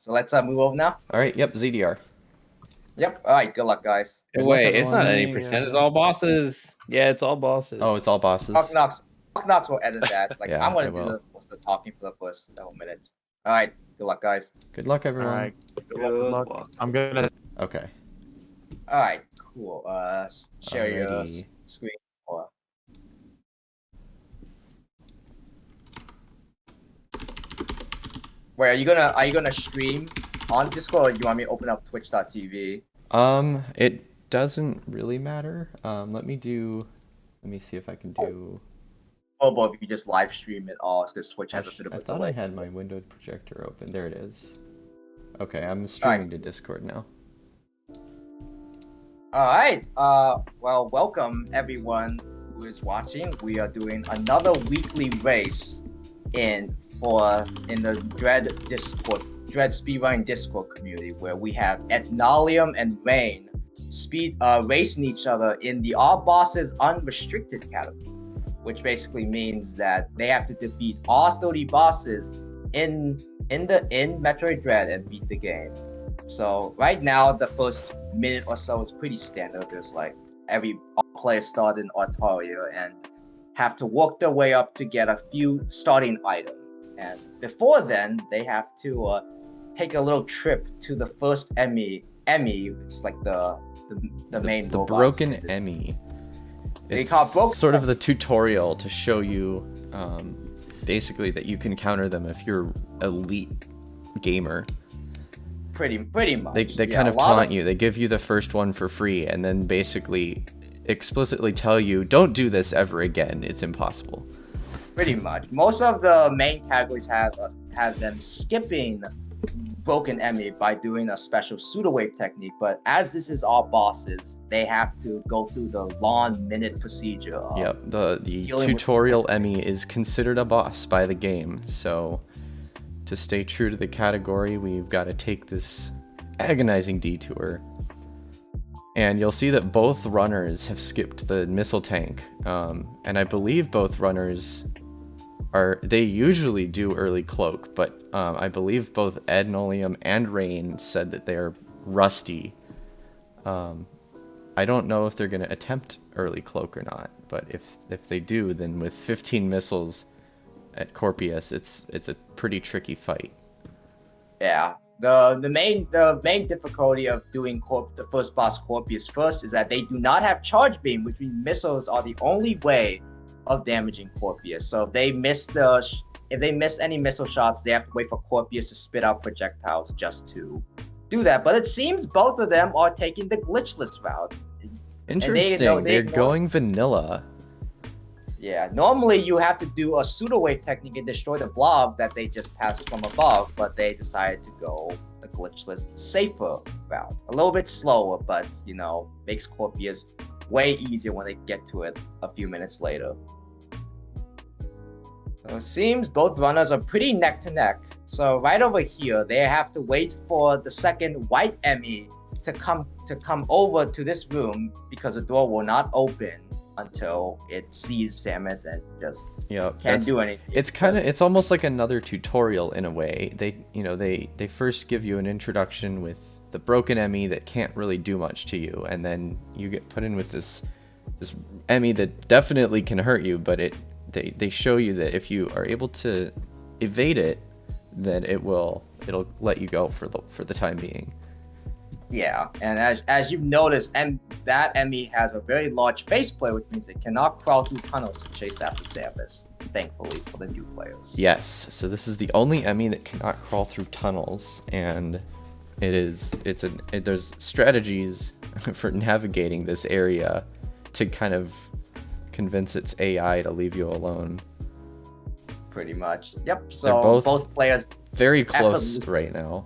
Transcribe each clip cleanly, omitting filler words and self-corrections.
So let's move over now. All right, yep, ZDR. Yep. All right. Good luck, guys. Good luck, Wait, it's not everyone. any percent. It's all bosses. Yeah, it's all bosses. Oh, it's all bosses. Knox will edit that. Like Yeah, I'm gonna I do will. the talking for the first several minutes. All right. Good luck, guys. Good luck, everyone. All right. Good luck. I'm gonna. Okay. All right. Cool. Share your Alrighty. screen. Or... Wait, are you gonna stream on Discord, or you want me to open up Twitch.tv? It doesn't really matter. Let me see if I can do. But if you just live stream it all, because Twitch has a bit of a I thought delay. I had my windowed projector open. There it is. Okay, I'm streaming to Discord now. All right. Well, welcome everyone who is watching. We are doing another weekly race in the Dread Speedrun Discord community, where we have Ethnalium and Rain racing each other in the All Bosses Unrestricted category, which basically means that they have to defeat all 30 bosses in Metroid Dread and beat the game. So right now, the first minute or so is pretty standard. There's like all players start in Artaria and have to work their way up to get a few starting items. And before then, they have to take a little trip to the first Emmy. It's like the main the robot. broken Emmy. It's sort of the tutorial to show you basically that you can counter them if you're elite gamer. Pretty much. They kind of taunt you. They give you the first one for free and then basically explicitly tell you, don't do this ever again. It's impossible. Pretty much. Most of the main categories have them skipping broken Emmy by doing a special pseudo-wave technique, but as this is all bosses, they have to go through the long minute procedure. Yep, the tutorial Emmy is considered a boss by the game, so to stay true to the category, we've got to take this agonizing detour. And you'll see that both runners have skipped the missile tank, and I believe both runners they usually do early cloak, but I believe both Ed, Nolium, and Rain said that they're rusty. I don't know if they're going to attempt early cloak or not, but if they do, then with 15 missiles at Corpius, it's a pretty tricky fight. Yeah. The main difficulty of doing the first boss Corpius first is that they do not have charge beam, which means missiles are the only way of damaging Corpius. So if they miss any missile shots, they have to wait for Corpius to spit out projectiles just to do that. But it seems both of them are taking the glitchless route. Interesting. They're going vanilla. Yeah, normally you have to do a pseudo-wave technique and destroy the blob that they just passed from above, but they decided to go the glitchless, safer route. A little bit slower, but, makes Corpius way easier when they get to it a few minutes later. So it seems both runners are pretty neck to neck. So right over here, they have to wait for the second white Emmy to come over to this room, because the door will not open until it sees Samus and just can't do anything. It's almost like another tutorial in a way. They first give you an introduction with the broken Emmy that can't really do much to you, and then you get put in with this Emmy that definitely can hurt you, but they show you that if you are able to evade it, then it'll let you go for the time being. Yeah, and as you've noticed, that Emmy has a very large faceplate, which means it cannot crawl through tunnels to chase after Samus, thankfully for the new players. Yes, so this is the only Emmy that cannot crawl through tunnels, and there's strategies for navigating this area to kind of convince its AI to leave you alone. Pretty much. Yep, so both players very close right now.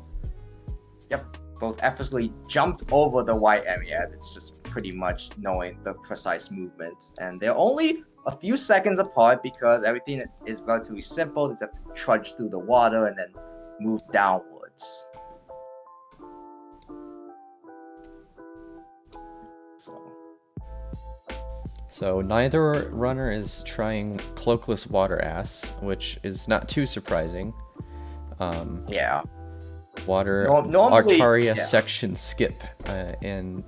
Yep. Both effortlessly jumped over the white Emmy, as it's just pretty much knowing the precise movement. And they're only a few seconds apart because everything is relatively simple. They just have to trudge through the water and then move downwards. So neither runner is trying cloakless water ass, which is not too surprising. Yeah. water Normally, Arcaria yeah. section skip, and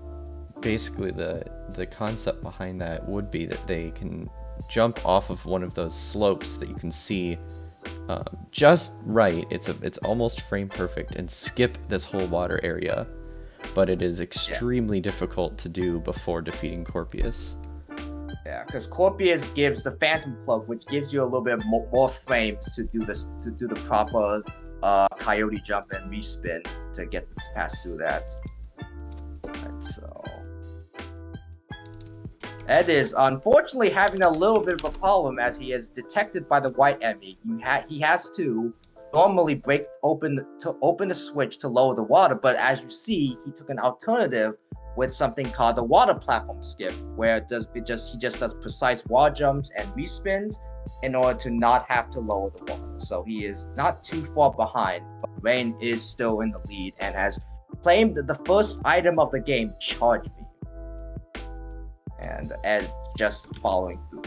basically the concept behind that would be that they can jump off of one of those slopes that you can see just right. It's almost frame perfect, and skip this whole water area, but it is extremely difficult to do before defeating Corpius. Yeah, because Corpius gives the Phantom Cloak, which gives you a little bit more frames to do the proper coyote jump and respin to pass through that. Right, so Ed is unfortunately having a little bit of a problem as he is detected by the white enemy. He has to normally open the switch to lower the water, but as you see, he took an alternative with something called the water platform skip, where he just does precise wall jumps and respins in order to not have to lower the water. So he is not too far behind, but Rain is still in the lead and has claimed the first item of the game, Charge Beam. And Ed just following through.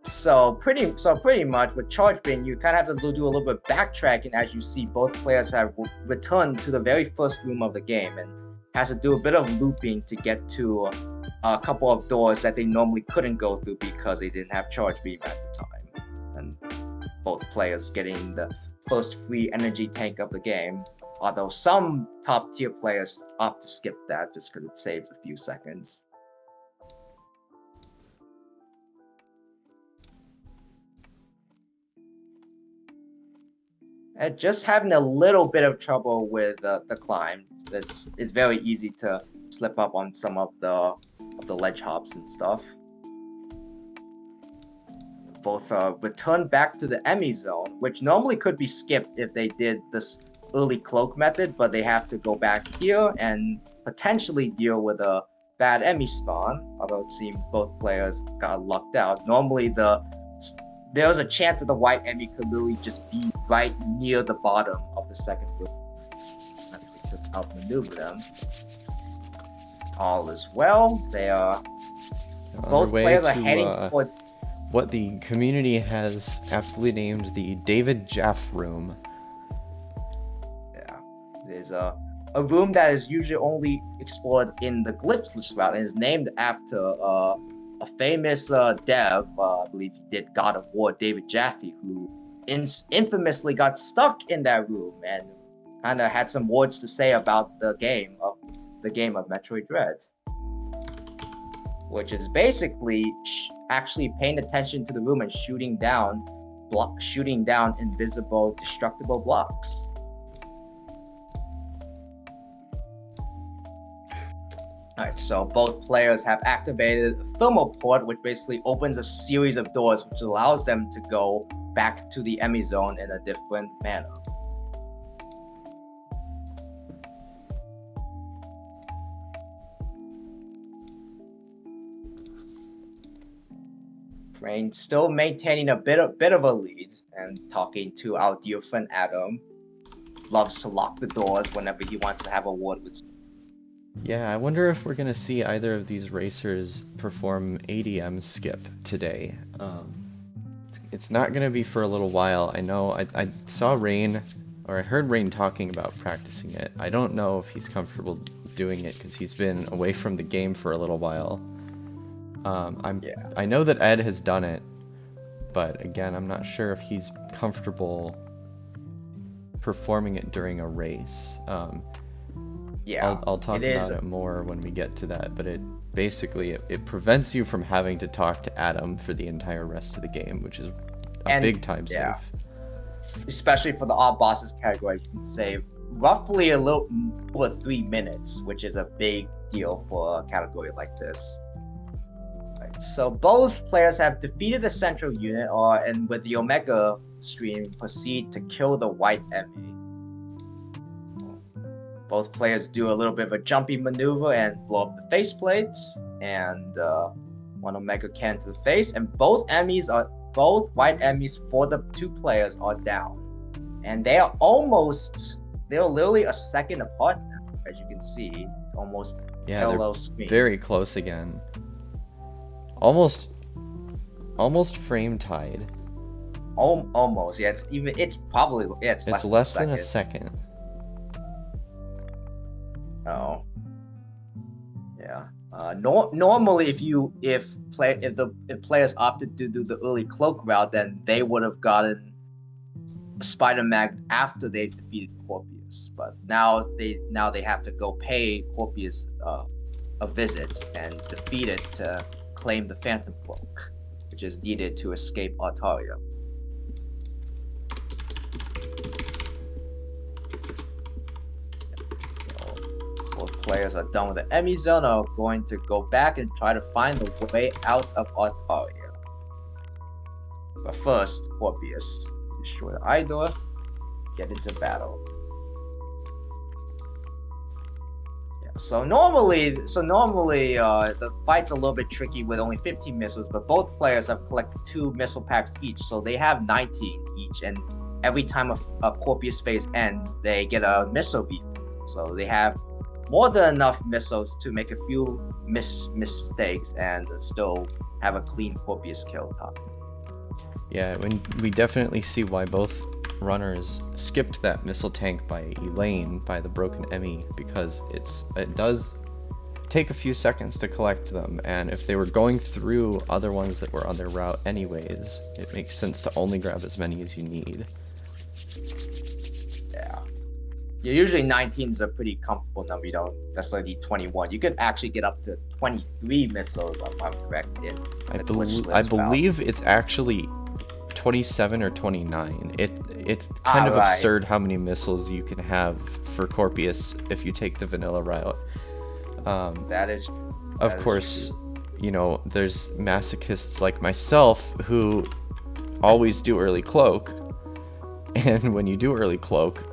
So pretty much with Charge Beam, you kind of have to do a little bit of backtracking as you see both players have returned to the very first room of the game and has to do a bit of looping to get to a couple of doors that they normally couldn't go through because they didn't have Charge Beam at the time. And both players getting the first free energy tank of the game, although some top tier players opt to skip that just because it saves a few seconds. And just having a little bit of trouble with the climb. It's very easy to slip up on some of the ledge hops and stuff. Both return back to the Emmy zone, which normally could be skipped if they did this early cloak method, but they have to go back here and potentially deal with a bad Emmy spawn, although it seems both players got lucked out. Normally there's a chance that the white Emmy could literally just be right near the bottom of the second room. To outmaneuver them. All is well. They are both players are heading towards what the community has aptly named the David Jaff room. Yeah, there's a room that is usually only explored in the Glitchless route and is named after a famous dev. I believe he did God of War, David Jaffe, who infamously got stuck in that room and kind of had some words to say about the game of Metroid Dread, which is basically actually paying attention to the room and shooting down invisible, destructible blocks. Alright, so both players have activated a thermal port, which basically opens a series of doors, which allows them to go back to the Emmy zone in a different manner. Rain still maintaining a bit of a lead and talking to our dear friend Adam. Loves to lock the doors whenever he wants to have a word with. Yeah, I wonder if we're gonna see either of these racers perform ADM skip today. It's not gonna be for a little while. I know I saw Rain, or I heard Rain talking about practicing it. I don't know if he's comfortable doing it because he's been away from the game for a little while. I know that Ed has done it, but again, I'm not sure if he's comfortable performing it during a race. I'll talk about it more when we get to that, but it basically it prevents you from having to talk to Adam for the entire rest of the game, which is a big time save. Especially for the odd bosses category, you can save roughly a little over 3 minutes, which is a big deal for a category like this. Right, so both players have defeated the central unit, and with the Omega stream, proceed to kill the white Emmy. Both players do a little bit of a jumping maneuver and blow up the faceplates, and one Omega cannon to the face, and both white Emmys for the two players are down. And they're literally a second apart now, as you can see, almost parallel screen. Very close again. Almost almost frame tied. Almost, yeah. It's probably it's Less than a second. second. Oh, yeah. Normally, if players opted to do the early cloak route, then they would have gotten Spider-Man after they defeated Corpius. But now they have to go pay Corpius a visit and defeat it to claim the Phantom Cloak, which is needed to escape Artaria. Both players are done with the Emmy Zone are going to go back and try to find the way out of Artaria. But first, Corpius, destroy the eye door, get into battle. Yeah, so normally the fight's a little bit tricky with only 15 missiles, but both players have collected 2 missile packs each, so they have 19 each, and every time a Corpius phase ends, they get a missile vehicle. So they have more than enough missiles to make a few mistakes and still have a clean Corpius kill time. Yeah, we definitely see why both runners skipped that missile tank by Elaine, by the broken Emmy, because it does take a few seconds to collect them, and if they were going through other ones that were on their route anyways, it makes sense to only grab as many as you need. Yeah, usually 19 is a pretty comfortable number. You don't necessarily need 21. You could actually get up to 23 missiles, if I'm correct. I believe it's actually 27 or 29. It's kind of absurd how many missiles you can have for Corpius if you take the vanilla route. Of course, you know, there's masochists like myself who always do early cloak, and when you do early cloak,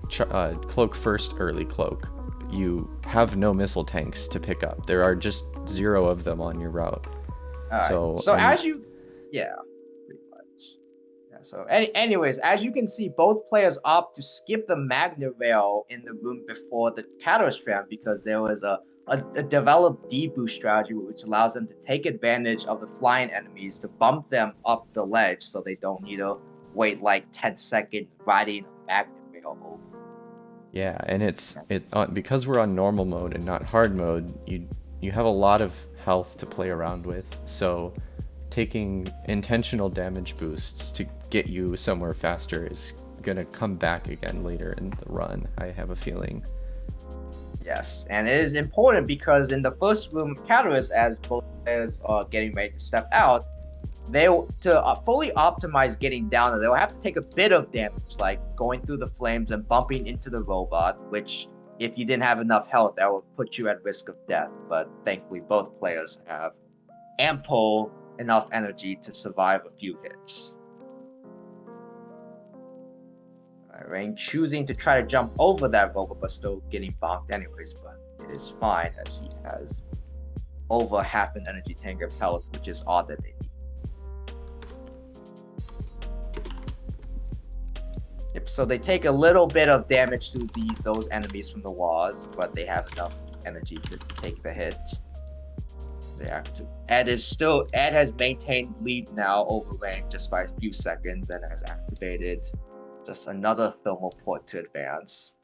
cloak first early cloak, you have no missile tanks to pick up. There are just 0 of them on your route. Pretty much. Yeah. So anyways, as you can see, both players opt to skip the Magna Rail in the room before the Catalyst round because there was a developed deboost strategy which allows them to take advantage of the flying enemies to bump them up the ledge so they don't need to wait like 10 seconds riding a Magna Rail over. Yeah, and because we're on normal mode and not hard mode, you have a lot of health to play around with, so taking intentional damage boosts to get you somewhere faster is gonna come back again later in the run, I have a feeling. Yes, and it is important because in the first room of Catalyst, as both players are getting ready to step out, to fully optimize getting down there, they'll have to take a bit of damage, like going through the flames and bumping into the robot, which, if you didn't have enough health, that would put you at risk of death. But thankfully, both players have ample enough energy to survive a few hits. Rain choosing to try to jump over that robot, but still getting bonked anyways, but it is fine as he has over half an energy tank of health, which is all that they need. Yep, so they take a little bit of damage to those enemies from the walls, but they have enough energy to take the hit. Ed has maintained lead now over Rain just by a few seconds and has activated just another thermal port to advance.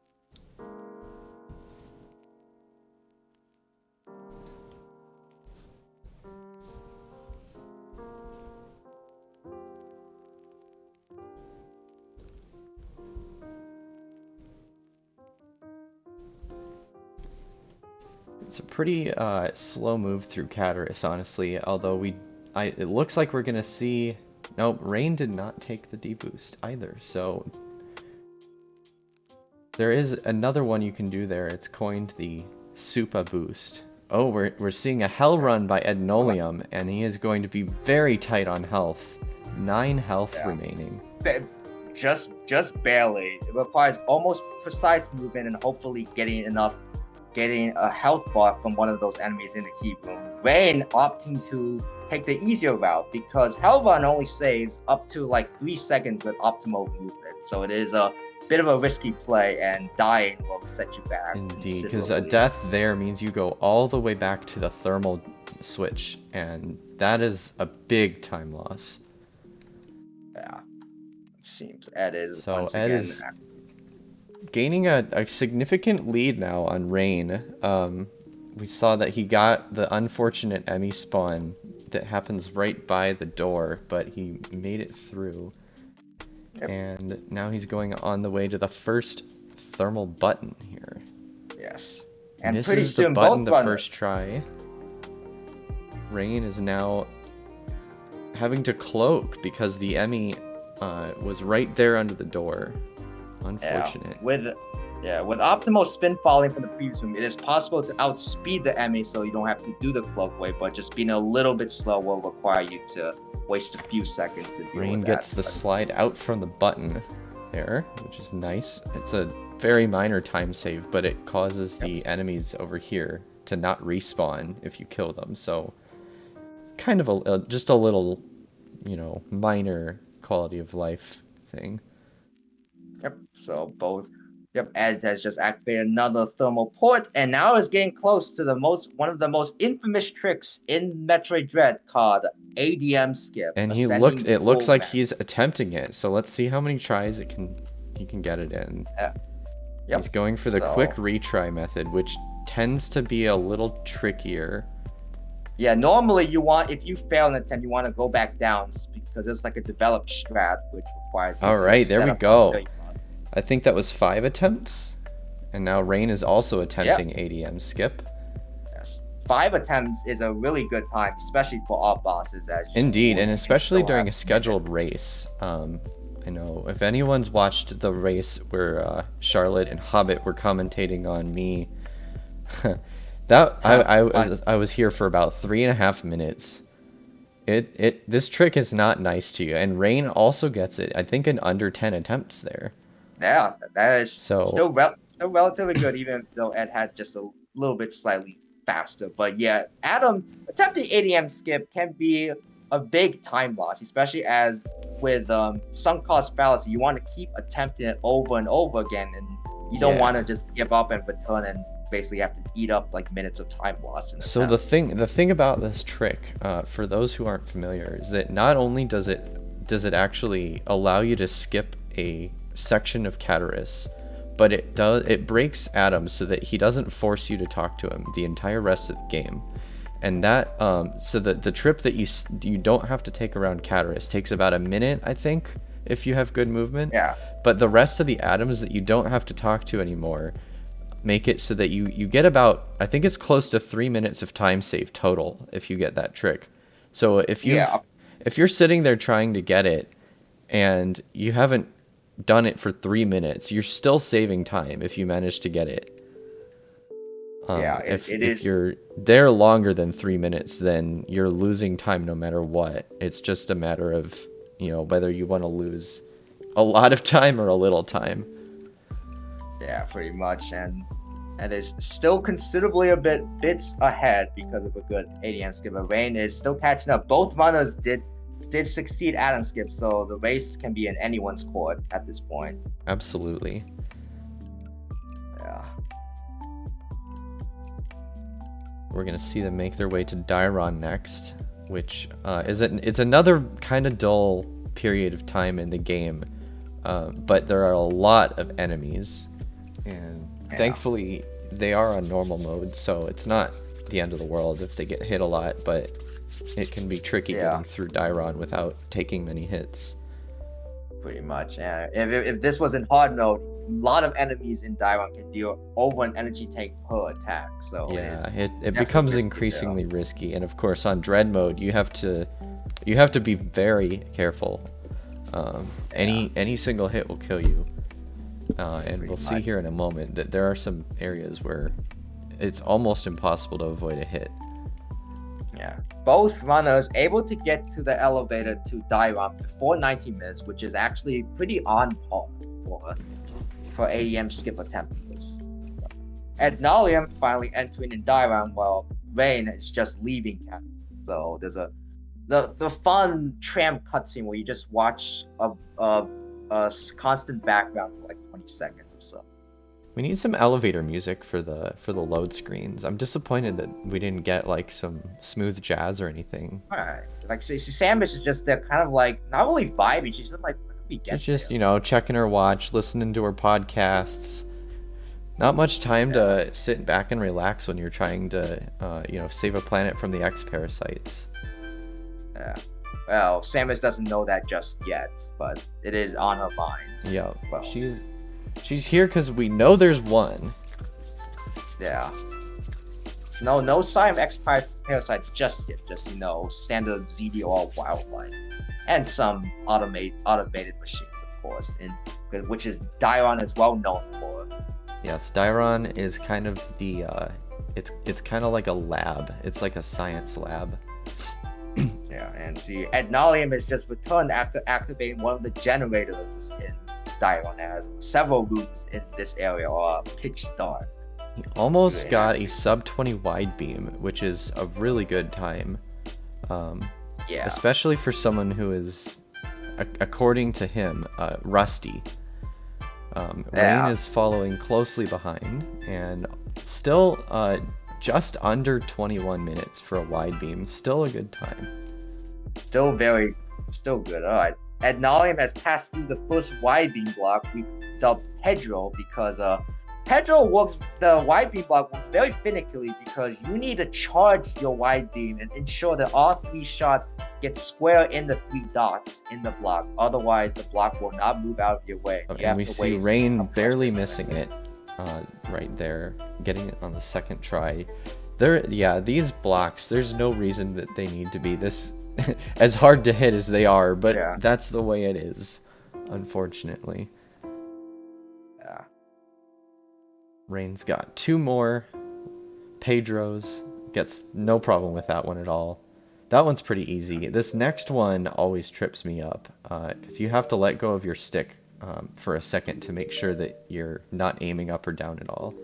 It's a pretty slow move through Cataris, honestly, although it looks like we're gonna see... Nope, Rain did not take the deboost either, so... There is another one you can do there. It's coined the Supa boost. Oh, we're seeing a Hell Run by Ednolium, and he is going to be very tight on health. 9 health remaining. Just barely. It requires almost precise movement and hopefully getting a health bar from one of those enemies in the heat room. Rain opting to take the easier route because Hell Run only saves up to like 3 seconds with optimal movement. So it is a bit of a risky play, and dying will set you back. Indeed, because a death there means you go all the way back to the thermal switch, and that is a big time loss. Yeah, it seems Ed is So once Ed again. is gaining a significant lead now on Rain. We saw that he got the unfortunate Emmy spawn that happens right by the door, but he made it through. Yep. And now he's going on the way to the first thermal button here. Yes. And Misses pretty soon the button both the runners. first try. Rain is now having to cloak because the Emmy was right there under the door. Unfortunate. With optimal spin falling from the previous room, it is possible to outspeed the Emmy so you don't have to do the cloak way, but just being a little bit slow will require you to waste a few seconds to deal Rain with gets that. the slide out from the button there, which is nice. It's a very minor time save, but it causes the enemies over here to not respawn if you kill them. So kind of just a little, minor quality of life thing. Yep. So both. Yep. Ed has just activated another thermal port, and now is getting close to one of the most infamous tricks in Metroid Dread called ADM skip. And ascending it looks full like ramp. he's attempting it. So let's see how many tries he can get it in. Yep. He's going for the quick retry method, which tends to be a little trickier. Yeah, normally if you fail an attempt, you want to go back down because it's like a developed strat, which requires you All to right, there set we up go. a- I think that was 5 attempts. And now Rain is also attempting ADM skip. Yes. 5 attempts is a really good time, especially for all bosses. Indeed, and especially during a scheduled race. I know if anyone's watched the race where Charlotte and Hobbit were commentating on me, I was here for about 3.5 minutes. This trick is not nice to you, and Rain also gets it. I think in under 10 attempts there. Yeah, that is still relatively good, even though Ed had just a little bit slightly faster. But yeah, Adam attempting ADM skip can be a big time loss, especially as with sunk cost fallacy, you want to keep attempting it over and over again, and you don't want to just give up and return and basically have to eat up like minutes of time loss. So the thing about this trick, for those who aren't familiar, is that not only does it actually allow you to skip a section of Cataris, but it breaks Adam so that he doesn't force you to talk to him the entire rest of the game. And that so that the trip that you don't have to take around Cataris takes about a minute, I think, if you have good movement. Yeah. But the rest of the atoms that you don't have to talk to anymore make it so that you get about, I think it's close to 3 minutes of time save total if you get that trick. So if you're sitting there trying to get it and you haven't done it for 3 minutes, you're still saving time if you manage to get it. If you're there longer than 3 minutes, then you're losing time no matter what. It's just a matter of, whether you want to lose a lot of time or a little time. Yeah, pretty much, and is still considerably bits ahead because of a good ADM skip. But Rain is still catching up. Both runners did succeed Adam skip, so the race can be in anyone's court at this point. Absolutely. Yeah. We're gonna see them make their way to Dairon next, which it's another kind of dull period of time in the game, but there are a lot of enemies, and thankfully they are on normal mode, so it's not the end of the world if they get hit a lot, but it can be tricky getting through Dairon without taking many hits. Pretty much. If this was in hard mode, a lot of enemies in Dairon can deal over an energy tank per attack. So it becomes increasingly risky, and of course on Dread mode you have to be very careful. Any single hit will kill you, and we'll see here in a moment that there are some areas where it's almost impossible to avoid a hit. Yeah, both runners able to get to the elevator to Dairon before 90 minutes, which is actually pretty on par for AEM skip attempts. And Nalium finally entering in Dairon while Rain is just leaving camp. So there's the fun tram cutscene where you just watch a constant background for like 20 seconds or so. We need some elevator music for the load screens. I'm disappointed that we didn't get like some smooth jazz or anything. Alright. Like Samus is just there kind of like not only vibing, she's just like, when do we get She's just, there? you know, checking her watch, listening to her podcasts. Not much time to sit back and relax when you're trying to, you know, save a planet from the X-parasites. Yeah. Well, Samus doesn't know that just yet, but it is on her mind. Yeah, Well. she's here because we know there's one. Yeah. No sign of X-parasites just yet. Just, you know, standard ZDR wildlife. And some automated machines, of course, which is Dairon is well known for. Yes, Dairon is kind of the, it's kind of like a lab. It's like a science lab. Yeah, and see, Adnalium has just returned after activating one of the generators in Dairon, as several rooms in this area are pitch dark. He almost got a sub-20 wide beam, which is a really good time. Yeah. Especially for someone who is, according to him, rusty. Rain is following closely behind, and still just under 21 minutes for a wide beam. Still a good time. Still good. Alright. Adnalium has passed through the first wide beam block we dubbed Pedro because the wide beam block works very finically because you need to charge your wide beam and ensure that all 3 shots get square in the 3 dots in the block. Otherwise, the block will not move out of your way. Okay, and we see Rain barely missing it right there, getting it on the second try. These blocks, there's no reason that they need to be this as hard to hit as they are, but that's the way it is, unfortunately. Yeah. Rain's got 2 more. Pedro's gets no problem with that one at all. That one's pretty easy. This next one always trips me up, because you have to let go of your stick for a second to make sure that you're not aiming up or down at all.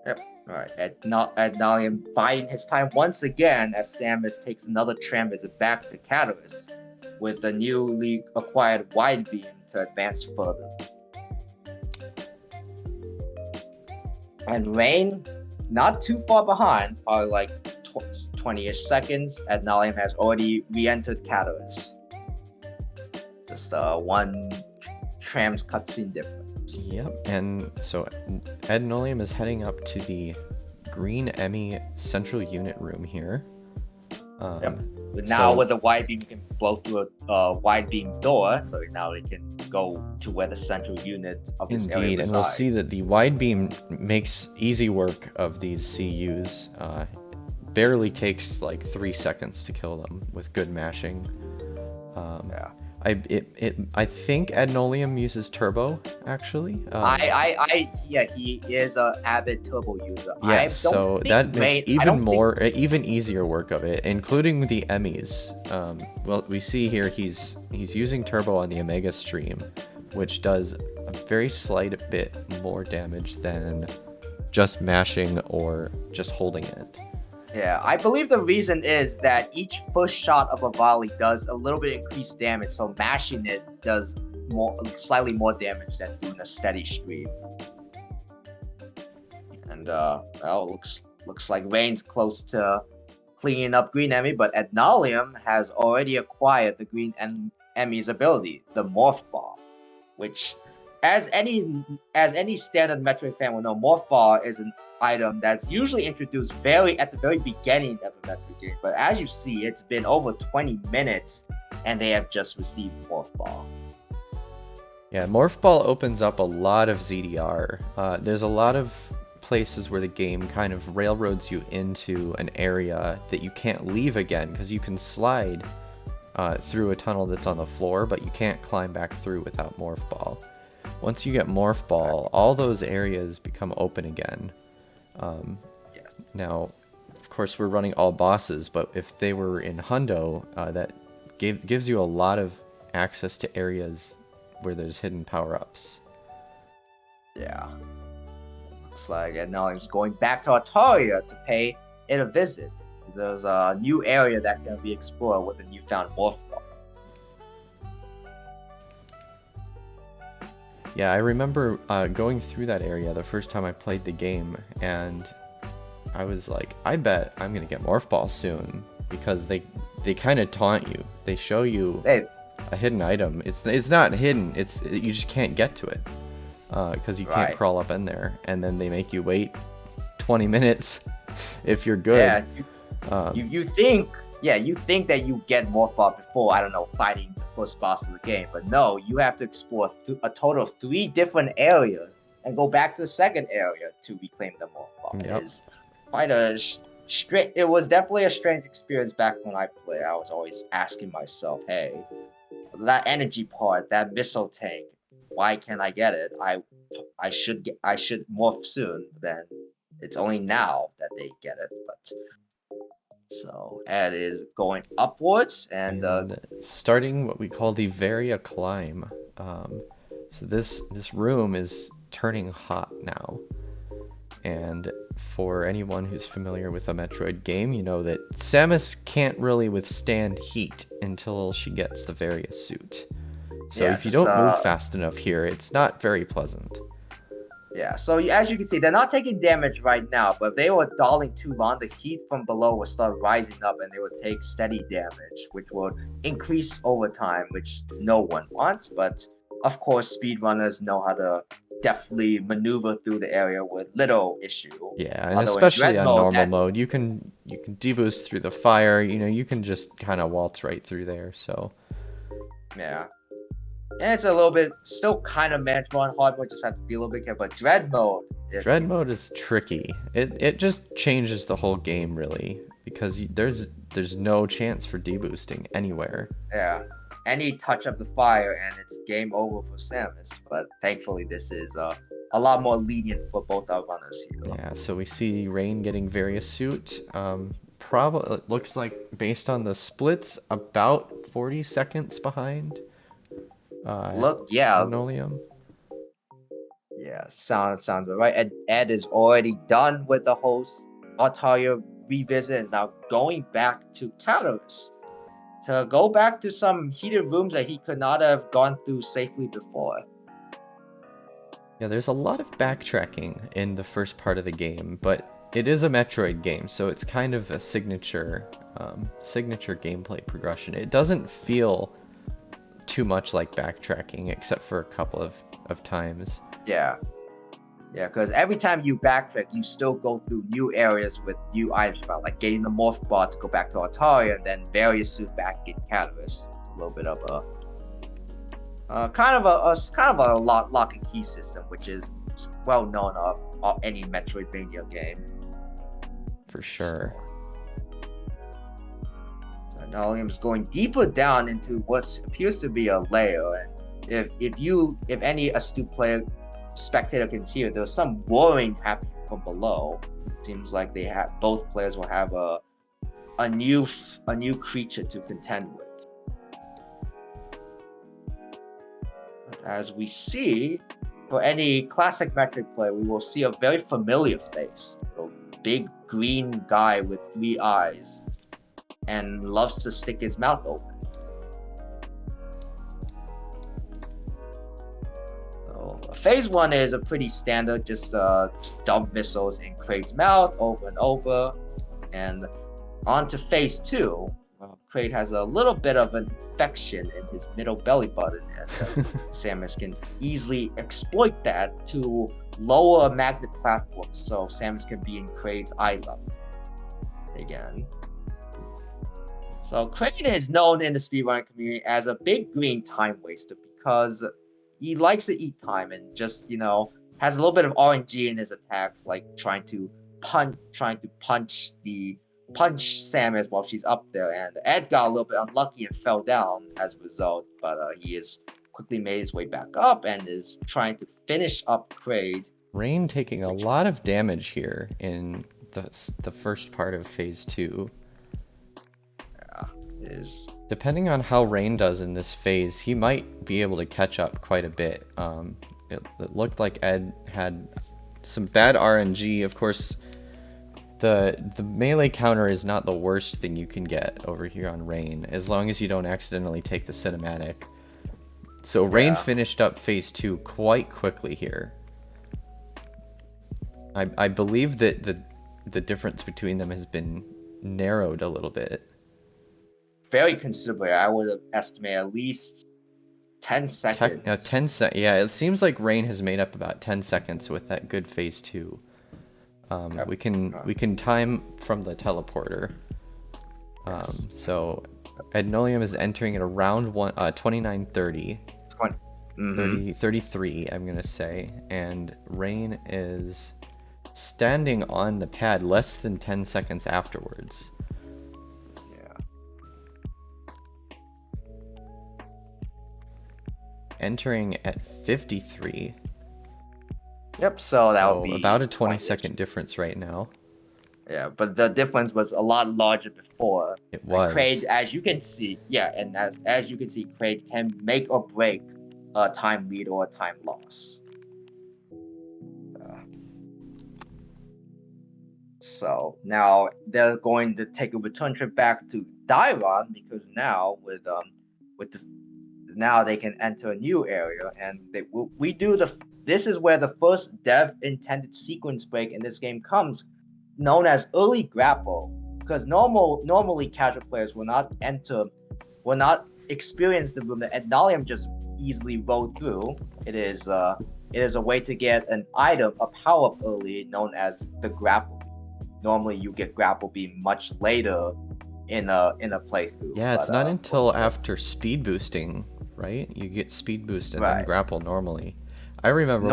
Yep. Alright. Adnalium biding his time once again as Samus takes another tram visit back to Catalyst with the newly acquired wide beam to advance further. And Rain, not too far behind, probably like 20-ish seconds. Adnalium has already re-entered Catalyst. Just one tram's cutscene difference. Yep, and so Adnolium is heading up to the Green Emmy Central Unit room here. Yep. But now with the wide beam, you can blow through a wide beam door, so now they can go to where the central unit of this area Indeed, and we'll see that the wide beam makes easy work of these CUs. Barely takes like 3 seconds to kill them with good mashing. I think Adnolium uses turbo actually. He is an avid turbo user. Yeah, so that makes even easier work of it, including the Emmys. Well, we see here he's using turbo on the Omega stream, which does a very slight bit more damage than just mashing or just holding it. Yeah, I believe the reason is that each first shot of a volley does a little bit increased damage, so mashing it does slightly more damage than doing a steady stream. And well, looks like Rain's close to cleaning up Green Emmy, but Adnalium has already acquired the Green Emmy's ability, the Morph Ball, which, as any standard Metroid fan will know, Morph Ball is an item that's usually introduced at the very beginning of a Metroid game, but as you see, it's been over 20 minutes and they have just received Morph Ball. Yeah, Morph Ball opens up a lot of ZDR. There's a lot of places where the game kind of railroads you into an area that you can't leave again, because you can slide through a tunnel that's on the floor, but you can't climb back through without Morph Ball. Once you get Morph Ball, all those areas become open again. Yes. Now, of course, we're running all bosses, but if they were in Hundo, that gives you a lot of access to areas where there's hidden power-ups. Yeah. Looks like Adnalium's going back to Artaria to pay it a visit. There's a new area that can be explored with the newfound Morph Ball. Yeah, I remember going through that area the first time I played the game, and I was like, I bet I'm gonna get Morph Ball soon, because they kind of taunt you. They show you a hidden item. It's not hidden. You just can't get to it because you can't crawl up in there, and then they make you wait 20 minutes if you're good. Yeah, you think that you get Morph Ball before, I don't know, fighting the first boss of the game, but no, you have to explore a total of 3 different areas and go back to the second area to reclaim the Morph Ball. Yep. It is quite a it was definitely a strange experience back when I played. I was always asking myself, hey, that energy part, that missile tank, why can't I get it? I should morph soon. Then it's only now that they get it. But so Ed is going upwards and starting what we call the Varia climb. So this room is turning hot now. And for anyone who's familiar with a Metroid game, you know that Samus can't really withstand heat until she gets the Varia suit. So if you don't move fast enough here, it's not very pleasant. Yeah, so as you can see, they're not taking damage right now, but if they were stalling too long, the heat from below would start rising up and they would take steady damage, which would increase over time, which no one wants. But of course, speedrunners know how to definitely maneuver through the area with little issue. Yeah, and especially on normal mode, you can deboost through the fire. You know, you can just kind of waltz right through there. So yeah, and it's a little bit still kind of manageable on hard mode. Just have to be a little bit careful. But dread mode is tricky. It just changes the whole game really, because there's no chance for deboosting anywhere. Yeah. Any touch of the fire and it's game over for Samus, but thankfully this is a lot more lenient for both our runners here. Yeah, so we see Rain getting Varia suit. Probably it looks like, based on the splits, about 40 seconds behind. Linoleum. Yeah, sounds about right. And Ed is already done with the host Altaria revisit and is now going back to Catalyst to go back to some heated rooms that he could not have gone through safely before. Yeah, there's a lot of backtracking in the first part of the game, but it is a Metroid game, so it's kind of a signature gameplay progression. It doesn't feel too much like backtracking, except for a couple of times. Yeah, because every time you backtrack, you still go through new areas with new items found, like getting the Morph Ball to go back to Altaria, and then various suit back in Catalyst. A little bit of a kind of a lock and key system, which is well known of any Metroidvania game. For sure. So now I'm just going deeper down into what appears to be a layer, and if any astute spectator can hear, there's some roaring happening from below. Seems like both players will have a new creature to contend with. But as we see, for any classic Metroid player, we will see a very familiar face. A big green guy with 3 eyes and loves to stick his mouth open. Phase 1 is a pretty standard, just dump missiles in Kraid's mouth over and over. And on to Phase 2, Kraid has a little bit of an infection in his middle belly button, and Samus can easily exploit that to lower a magnet platform so Samus can be in Kraid's eye level again. So Kraid is known in the speedrunning community as a big green time waster because he likes to eat time and just, has a little bit of RNG in his attacks, like trying to punch Samus while she's up there. And Ed got a little bit unlucky and fell down as a result, but he has quickly made his way back up and is trying to finish up Kraid. Rain taking a lot of damage here in the first part of Phase 2. Depending on how Rain does in this phase, he might be able to catch up quite a bit. It looked like Ed had some bad RNG. Of course, the melee counter is not the worst thing you can get over here on Rain, as long as you don't accidentally take the cinematic. So Rain Yeah. finished up phase 2 quite quickly here. I believe that the difference between them has been narrowed a little bit. Very considerably. I would estimate at least 10 seconds. 10 yeah, it seems like Rain has made up about 10 seconds with that good phase 2. Yep. We can time from the teleporter. Yes. So Adnolium is entering at around 29:30. 33, I'm gonna say, and Rain is standing on the pad less than 10 seconds afterwards. Yeah. Entering at 53. Yep. So that would be about a 20-second difference right now. Yeah, but the difference was a lot larger before. It was. Kraid, as you can see, and as you can see, Kraid can make or break a time lead or a time loss. So now they're going to take a return trip back to Dairon because now now they can enter a new area, and this is where the first dev intended sequence break in this game comes, known as early grapple, because normally casual players will not experience the room that Adnolium just easily rode through. It is a way to get an item, a power up early, known as the grapple. Normally you get grapple beam much later in a playthrough. Yeah, it's not until after speed boosting, right? You get speed boost and then grapple normally. I remember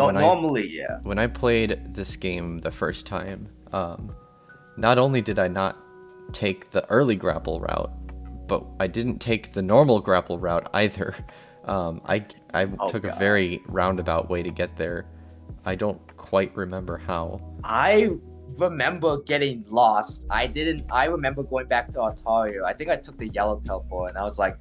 when I played this game the first time, not only did I not take the early grapple route, but I didn't take the normal grapple route either. I took a very roundabout way to get there. I don't quite remember how. I remember getting lost. I remember going back to Ontario. I think I took the yellow teleport, and I was like,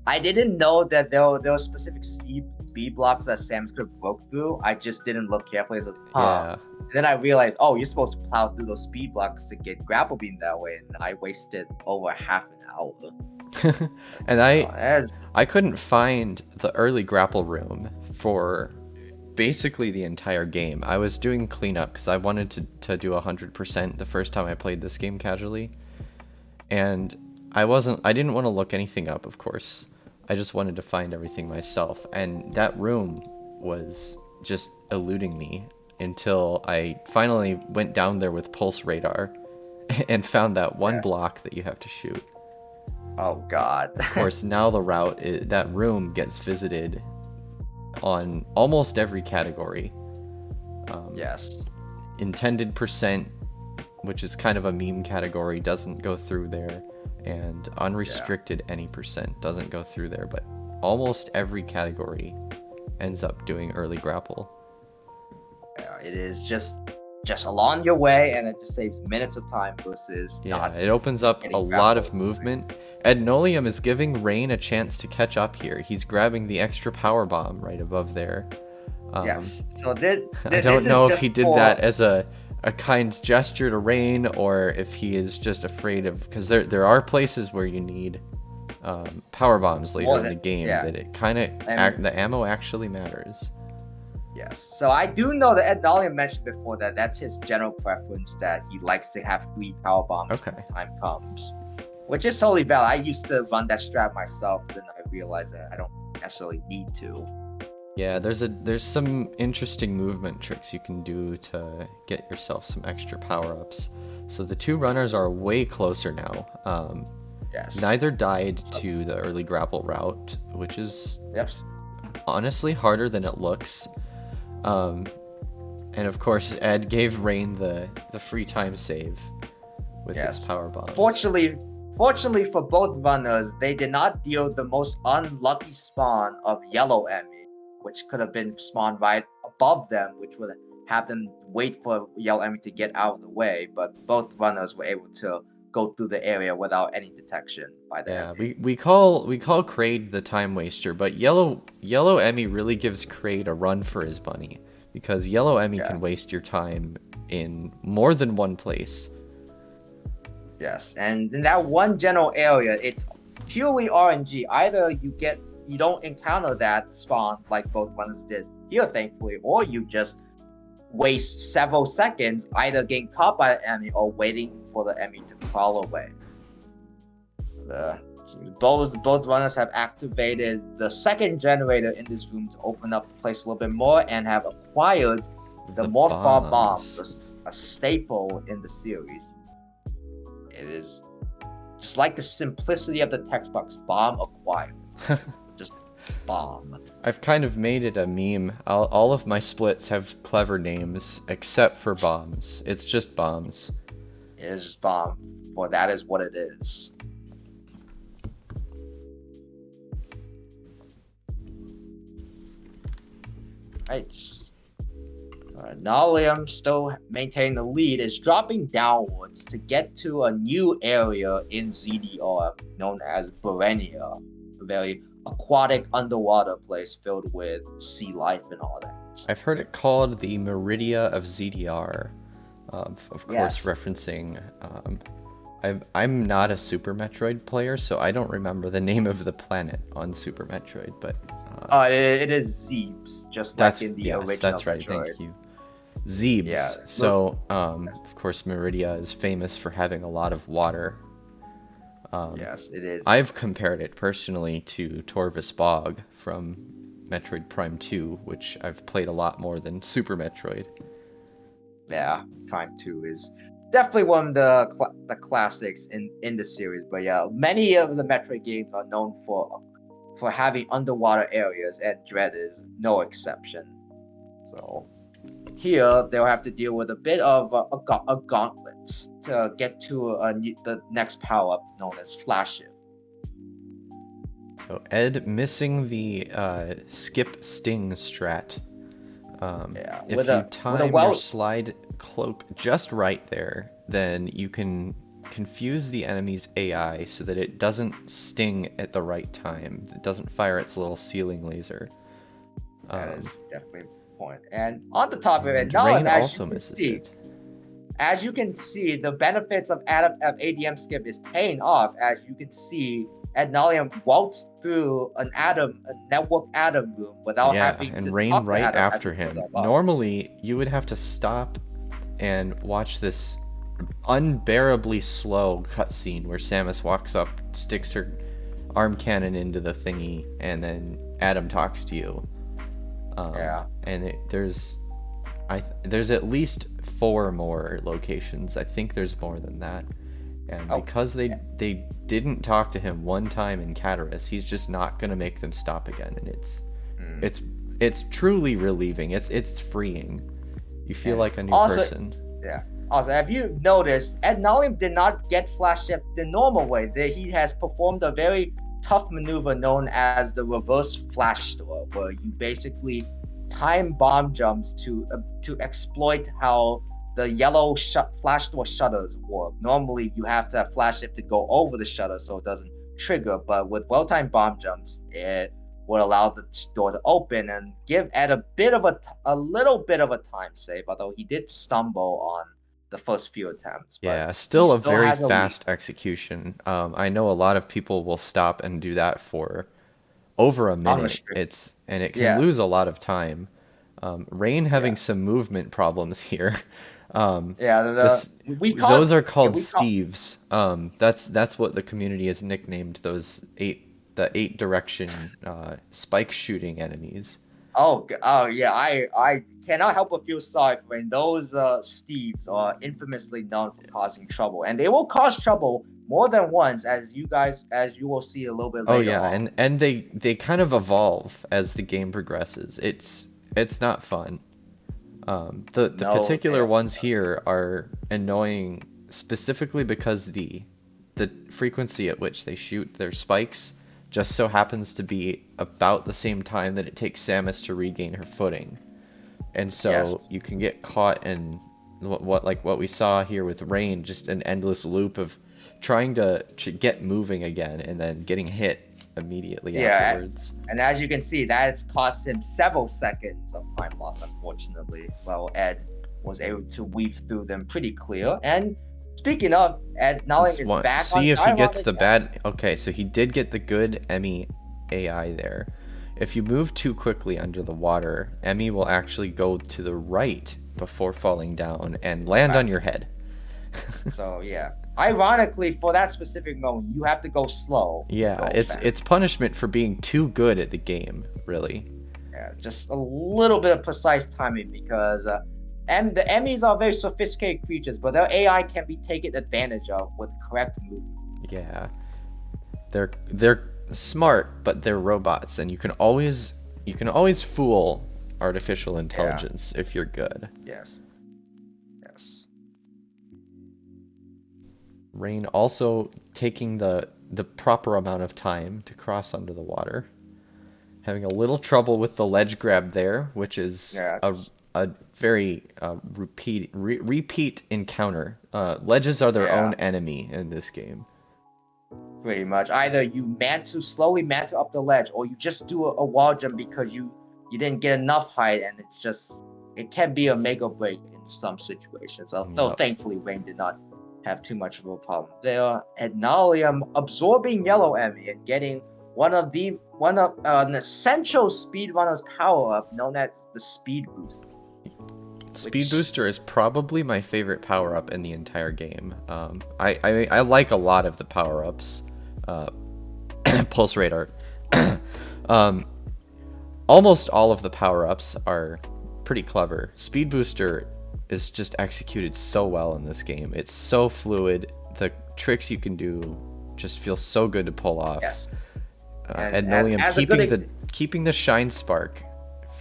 I didn't know that there were specific speed blocks that Sam could have broke through. I just didn't look carefully. I was like, Yeah. And then I realized, oh, you're supposed to plow through those speed blocks to get grapple beam that way, and I wasted over half an hour. And I couldn't find the early grapple room for basically the entire game. I was doing cleanup because I wanted to do 100% the first time I played this game casually, and I didn't want to look anything up, of course. I just wanted to find everything myself, and that room was just eluding me until I finally went down there with pulse radar and found that one block that you have to shoot. Oh god. Of course, now that room gets visited on almost every category. Yes. Intended percent, which is kind of a meme category, doesn't go through there, and unrestricted any percent doesn't go through there, but almost every category ends up doing early grapple. It is just along your way, and it just saves minutes of time versus it opens up a lot of movement. Adnolium is giving Rain a chance to catch up here. He's grabbing the extra power bomb right above there. Yes. So I don't know if he did that as a kind gesture to Rain, or if he is just afraid of, because there are places where you need power bombs later in the game that it kind of the ammo actually matters. Yes. So I do know that Ed Dahlia mentioned before that that's his general preference, that he likes to have 3 power bombs when the time comes, which is totally valid. I used to run that strat myself, then I realized that I don't necessarily need to. Yeah, there's some interesting movement tricks you can do to get yourself some extra power-ups. So the 2 runners are way closer now. Yes. Neither died to the early grapple route, which is honestly harder than it looks. And of course, Ed gave Rain the free time save with his power bombs. Fortunately for both runners, they did not deal the most unlucky spawn of Yellow Emmy, which could have been spawned right above them, which would have them wait for Yellow Emmy to get out of the way. But both runners were able to go through the area without any detection by them. Yeah, we call Kraid the time waster, but Yellow Emmy really gives Kraid a run for his money, because Yellow Emmy can waste your time in more than one place. Yes, and in that one general area, it's purely RNG. Either you get you don't encounter that spawn like both runners did here, thankfully, or you just waste several seconds either getting caught by the enemy or waiting for the enemy to crawl away. Both runners have activated the second generator in this room to open up the place a little bit more and have acquired the Morph Bar Bomb, a staple in the series. It is just like the simplicity of the text box, bomb acquired. Just bomb. I've kind of made it a meme. All of my splits have clever names except for bombs. It's just bombs. It is just bomb, for that is what it is. Right. Nalium, still maintaining the lead, is dropping downwards to get to a new area in ZDR known as Berenia, a very aquatic underwater place filled with sea life and all that. I've heard it called the Meridia of ZDR, of course, Yes. referencing. I'm not a Super Metroid player, so I don't remember the name of the planet on Super Metroid, but It is Zebes, just like in the original that's right. Metroid. Thank you. Zebes. Yeah. So, of course, Meridia is famous for having a lot of water. Yes, it is. I've compared it personally to Torvus Bog from Metroid Prime 2, which I've played a lot more than Super Metroid. Yeah, Prime 2 is definitely one of the classics in the series. But yeah, many of the Metroid games are known for having underwater areas, and Dread is no exception. So here they'll have to deal with a bit of a gauntlet to get to the next power up known as Flash Shift. So Ed missing the skip sting strat. Yeah, If with you a time well- your slide cloak just right there, then you can confuse the enemy's AI so that it doesn't sting at the right time. It doesn't fire its little ceiling laser. That is definitely a point. And on the top of it, And now Rain as also you can misses see, it. as you can see, the benefits of ADM skip is paying off. As you can see, Adnalium waltzed through a network atom room without having and to Rain talk to right Adam as after he goes him. above. Normally, you would have to stop and watch this unbearably slow cutscene where Samus walks up, sticks her arm cannon into the thingy, and then Adam talks to you. Yeah. And there's at least 4 more locations. I think there's more than that. And because they didn't talk to him one time in Cataris, he's just not gonna make them stop again. And it's truly relieving. It's freeing. You feel like a new person. Yeah. Also, have you noticed, Adnalium did not get Flash Shift the normal way. He has performed a very tough maneuver known as the reverse flash door, where you basically time bomb jumps to exploit how the yellow flash door shutters work. Normally, you have to have Flash Shift to go over the shutter so it doesn't trigger, but with well-timed bomb jumps, it would allow the door to open and give Ed a little bit of a time save, although he did stumble on the first few attempts. But Yeah, still a very has a fast execution. I know a lot of people will stop and do that for over a minute. Unrestricted. It can lose a lot of time. Rain having some movement problems here. Those are called Steves. That's what the community has nicknamed those the 8 direction spike shooting enemies. Oh yeah, I cannot help but feel sorry for him. Those Steves are infamously known for causing trouble, and they will cause trouble more than once, as you will see a little bit later. Oh yeah, and they kind of evolve as the game progresses. It's not fun. The particular ones here are annoying specifically because the frequency at which they shoot their spikes just so happens to be about the same time that it takes Samus to regain her footing. And so you can get caught in what we saw here with Rain, just an endless loop of trying to get moving again and then getting hit immediately afterwards. And as you can see, that has cost him several seconds of time loss, unfortunately. Well, Ed was able to weave through them pretty clear. And speaking of, Ed Nalling is back. See if he gets the bad. Okay, so he did get the good Emmy AI there. If you move too quickly under the water, Emmy will actually go to the right before falling down and land on your head. So yeah, ironically, for that specific moment, you have to go slow. Yeah, it's punishment for being too good at the game, really. Yeah, just a little bit of precise timing because and the Emmys are very sophisticated creatures, but their AI can be taken advantage of with correct movement. Yeah, they're smart, but they're robots, and you can always fool artificial intelligence if you're good. Yes. Yes. Rain also taking the proper amount of time to cross under the water. Having a little trouble with the ledge grab there, which is a very repeat encounter. Ledges are their own enemy in this game. Pretty much. Either you slowly mantle up the ledge, or you just do a wall jump because you didn't get enough height, and it can be a make or break in some situations. Although thankfully Rain did not have too much of a problem there. And Nalium absorbing Yellow Emmy and getting one of an essential speedrunner's power up known as the Speed Boost. Speed Booster is probably my favorite power up in the entire game. I like a lot of the power ups. Pulse radar. Almost all of the power ups are pretty clever. Speed Booster is just executed so well in this game. It's so fluid. The tricks you can do just feel so good to pull off. Yes. Adnolium keeping the Shine Spark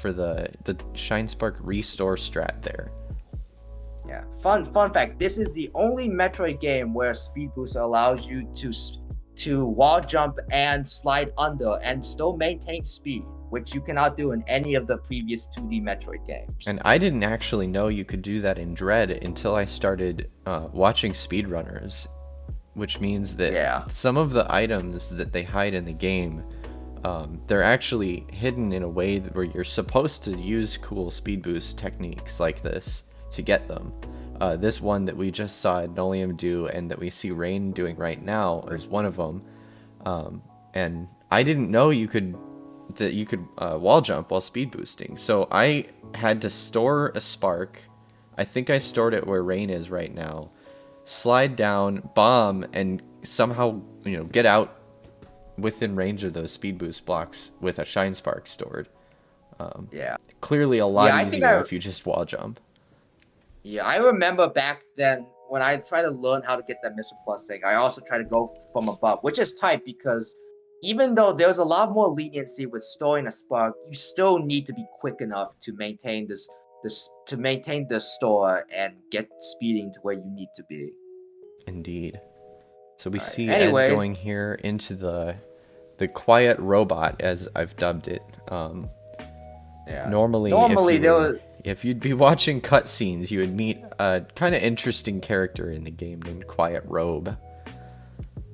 for the Shine Spark restore strat there. Yeah. Fun fact. This is the only Metroid game where Speed Booster allows you to wall jump and slide under and still maintain speed, which you cannot do in any of the previous 2D Metroid games. And I didn't actually know you could do that in Dread until I started watching speedrunners, which means that some of the items that they hide in the game, they're actually hidden in a way where you're supposed to use cool speed boost techniques like this to get them. This one that we just saw Adnolium do and that we see Rain doing right now is one of them. And I didn't know you could wall jump while speed boosting. So I had to store a spark. I think I stored it where Rain is right now. Slide down, bomb, and somehow get out within range of those speed boost blocks with a shine spark stored. Clearly a lot easier if you just wall jump. Yeah, I remember back then when I tried to learn how to get that Missile Plus thing, I also tried to go from above, which is tight because even though there's a lot more leniency with storing a spark, you still need to be quick enough to maintain the store and get speeding to where you need to be. Indeed. So we see Ed going here into the quiet robot, as I've dubbed it. Normally if you'd be watching cutscenes, you would meet a kind of interesting character in the game named Quiet Robe.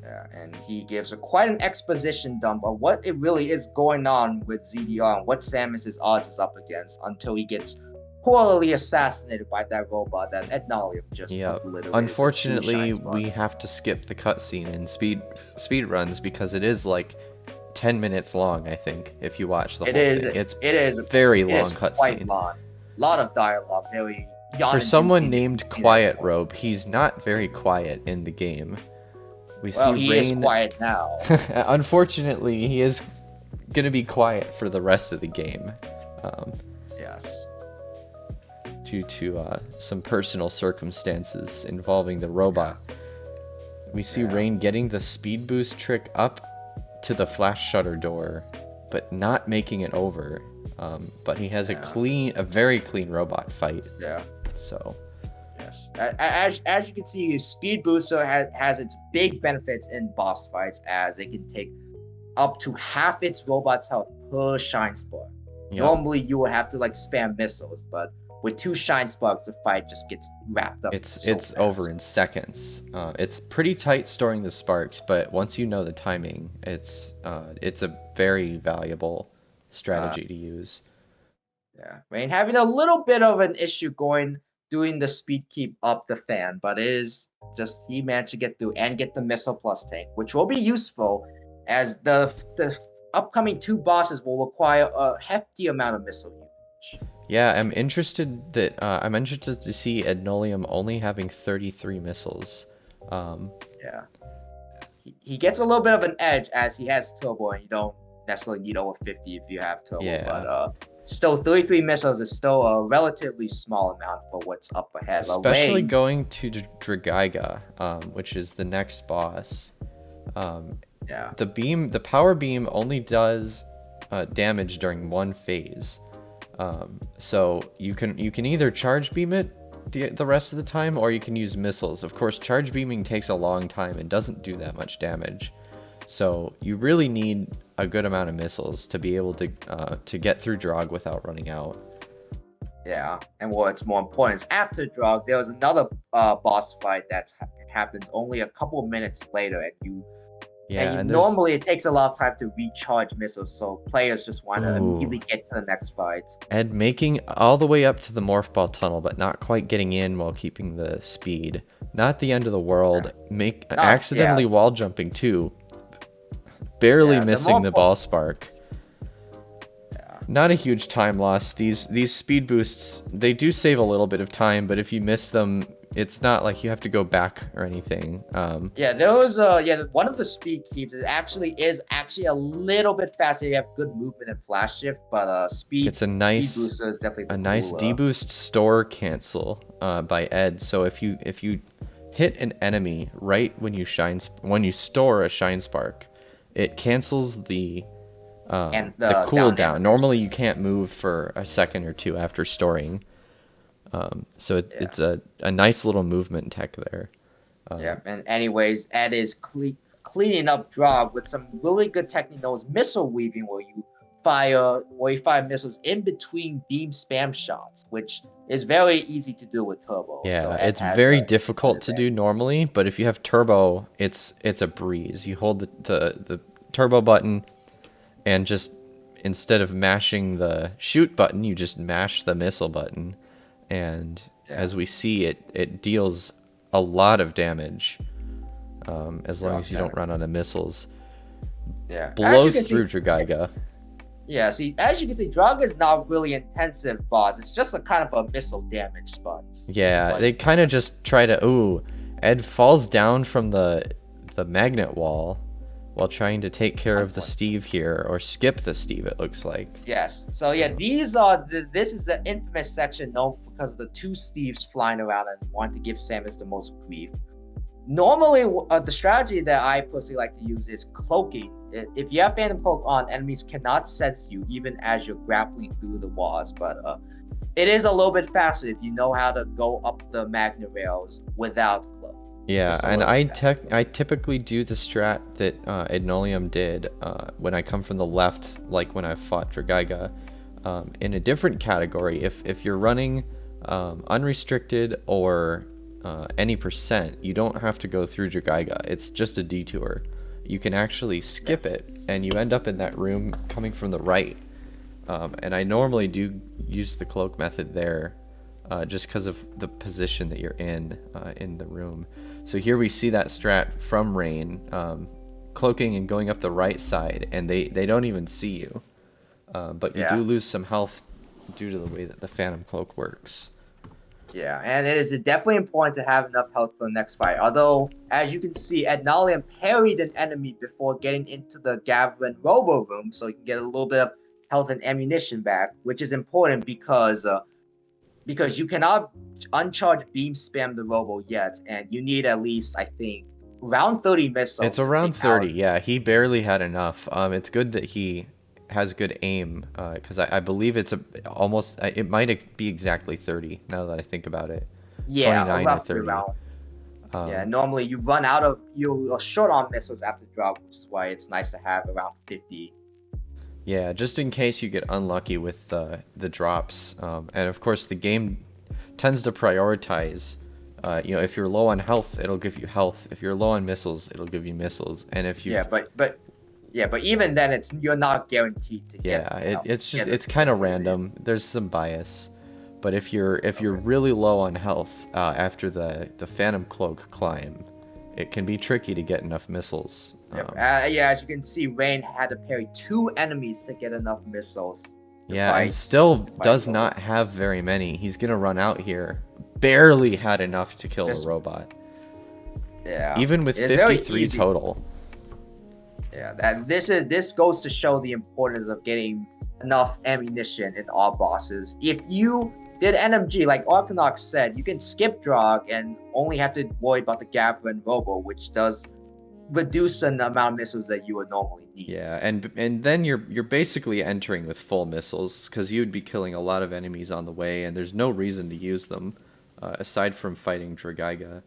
Yeah, and he gives quite an exposition dump of what it really is going on with ZDR and what Samus's odds is up against until he gets poorly assassinated by that robot that Adnolium just obliterated. Unfortunately, we have to skip the cutscene in speed runs because it is like 10 minutes long, I think, if you watch the whole thing. It is very long cutscene. A lot of dialogue, very for someone named Quiet Robe, he's not very quiet in the game. He is quiet now. Unfortunately, he is going to be quiet for the rest of the game. Yes. Due to some personal circumstances involving the robot. We see Rain getting the speed boost trick up to the flash shutter door, but not making it over. But he has a very clean robot fight. Yeah. So. Yes. As you can see, Speed Booster has its big benefits in boss fights, as it can take up to half its robot's health per shine spark. Yep. Normally, you would have to spam missiles, but with 2 shine sparks, the fight just gets wrapped up. It's over in seconds. It's pretty tight storing the sparks, but once you know the timing, it's a very valuable strategy to use. Yeah, Rain having a little bit of an issue doing the speed keep up the fan, but it is just he managed to get through and get the Missile Plus tank, which will be useful as the upcoming 2 bosses will require a hefty amount of missile usage. Yeah, I'm interested to see Ednolium only having 33 missiles. Yeah. He gets a little bit of an edge as he has turbo, and you don't necessarily need over 50 if you have turbo. Yeah. But still, 33 missiles is still a relatively small amount for what's up ahead. Especially going to Dragaiga, which is the next boss. Yeah. The power beam only does damage during one phase. So you can either charge beam it the rest of the time, or you can use missiles. Of course, charge beaming takes a long time and doesn't do that much damage. So you really need a good amount of missiles to be able to get through Drog without running out. Yeah, and what's more important is after Drog, there was another boss fight that happens only a couple of minutes later, and normally it takes a lot of time to recharge missiles, so players just want to immediately get to the next fight. Ed making all the way up to the Morph Ball tunnel, but not quite getting in while keeping the speed. Not the end of the world. Accidentally wall jumping too. Barely missing the ball spark. Not a huge time loss. These speed boosts, they do save a little bit of time, but if you miss them, it's not like you have to go back or anything. One of the speed keeps is actually a little bit faster. You have good movement and flash shift, but speed. It's a nice speed booster is definitely nice deboost store cancel by Ed. So if you hit an enemy right when you store a shine spark, it cancels the cooldown. Normally you can't move for a second or two after storing. So it's a nice little movement tech there. And anyways, Ed is cleaning up Drog with some really good technique known as missile weaving, where you fire missiles in between beam spam shots, which is very easy to do with turbo. Yeah, so it's very difficult to do normally, but if you have turbo, it's a breeze. You hold the turbo button, and just instead of mashing the shoot button, you just mash the missile button. And as we see, it deals a lot of damage as long as you don't run out of missiles. Yeah. Blows through Dragaiga. Yeah, see, as you can see, Drog is not really intensive boss. It's just a kind of a missile damage sponge. Yeah, they kind of just try to... Ed falls down from the magnet wall while trying to take care of the Steve here, or skip the Steve, it looks like. Yes. So yeah, this is the infamous section known because of the 2 Steves flying around and want to give Samus the most grief. Normally, the strategy that I personally like to use is cloaking. If you have Phantom Cloak on, enemies cannot sense you even as you're grappling through the walls, but it is a little bit faster if you know how to go up the magnet rails without cloak. Yeah, and I typically do the strat that Ednolium did when I come from the left, like when I fought Dragaiga. In a different category, if you're running unrestricted or any percent, you don't have to go through Dragaiga. It's just a detour. You can actually skip it, and you end up in that room coming from the right. And I normally do use the cloak method there, just because of the position that you're in the room. So here we see that strat from Rain, cloaking and going up the right side, and they don't even see you. But you do lose some health due to the way that the Phantom Cloak works. Yeah, and it is definitely important to have enough health for the next fight. Although, as you can see, Ednolium parried an enemy before getting into the Gavin Robo room, so you can get a little bit of health and ammunition back, which is important because you cannot uncharge beam spam the Robo yet, and you need at least, I think, around 30 missiles. It's around 30, yeah. He barely had enough. It's good that he has good aim, because I believe it's it might be exactly 30 now that I think about it. Yeah, 29 or 30. Yeah, normally you're short on missiles after drop, which is why it's nice to have around 50. Yeah, just in case you get unlucky with the drops. And of course, the game tends to prioritize. If you're low on health, it'll give you health. If you're low on missiles, it'll give you missiles. And if you but even then, you're not guaranteed to get. Yeah, it's kind of random. There's some bias. But if you're really low on health after the Phantom Cloak climb, it can be tricky to get enough missiles. Yep. Yeah, as you can see, Rain had to parry 2 enemies to get enough missiles. Yeah, and still does not have very many. He's gonna run out here. Barely had enough to kill the robot. Yeah. Even with 53 total. Yeah, this goes to show the importance of getting enough ammunition in all bosses. If you did NMG, like Arkanox said, you can skip Drog and only have to worry about the Gabber and Robo, which does reduce the amount of missiles that you would normally need. Yeah, and then you're basically entering with full missiles because you'd be killing a lot of enemies on the way, and there's no reason to use them aside from fighting Dragaiga.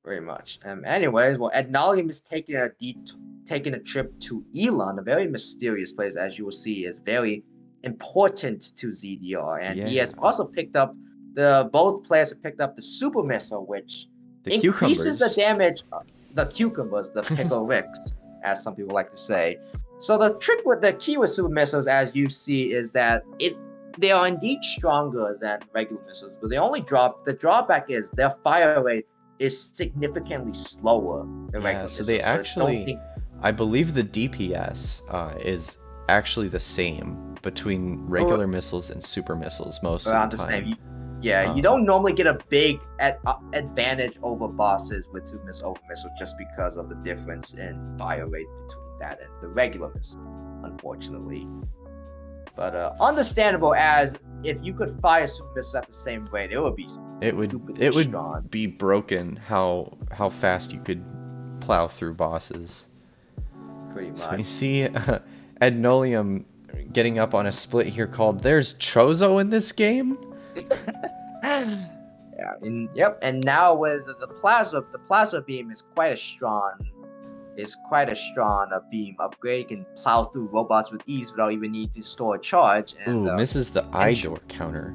Very much. Anyways, well, Adnalium is taking a trip to Elon, a very mysterious place, as you will see, is very important to ZDR, and he has also picked up both players have picked up the super missile, which increases the damage. The cucumbers, the pickle ricks, as some people like to say. So the trick with the key with super missiles, as you see, is that they are indeed stronger than regular missiles, but the drawback is their fire rate is significantly slower than regular missiles. So they actually, I believe the DPS is actually the same between regular missiles and super missiles most of the time. You don't normally get a big advantage over bosses with super missile over missile just because of the difference in fire rate between that and the regular missile, unfortunately. But understandable, as if you could fire super missiles at the same rate, it would be broken how fast you could plow through bosses. Pretty much. So you see Adnolium getting up on a split here called "There's Chozo in this game." And now with the plasma beam is quite a strong beam upgrade. You can plow through robots with ease without even needing to store a charge. And, misses the eye door counter.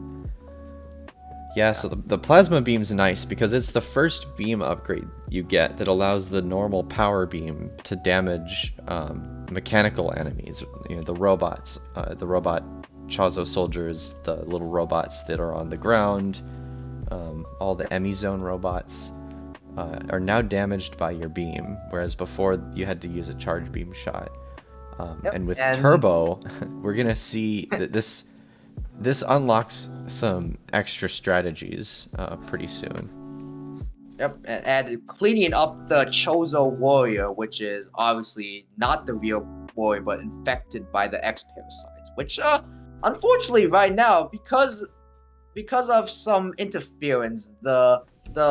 Yeah, so the plasma beam's nice because it's the first beam upgrade you get that allows the normal power beam to damage mechanical enemies. You know, the robots, the robot Chozo soldiers, the little robots that are on the ground, all the Emi Zone robots are now damaged by your beam, whereas before you had to use a charge beam shot. And with Turbo, we're gonna see that this unlocks some extra strategies pretty soon. Yep, and cleaning up the Chozo warrior, which is obviously not the real warrior, but infected by the X parasites, which unfortunately right now, because of some interference, the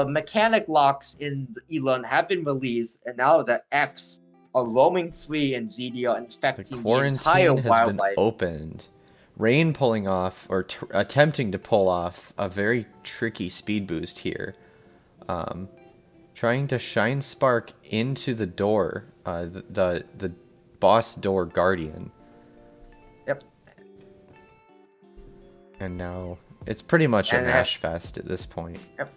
mechanic locks in Elon have been released, and now the X are roaming free in ZDR, infecting the entire wildlife. Has been opened. Rain pulling off, or attempting to pull off, a very tricky speed boost here. Trying to shine spark into the door, the boss door guardian. Yep. And now it's pretty much a mash fest at this point. Yep.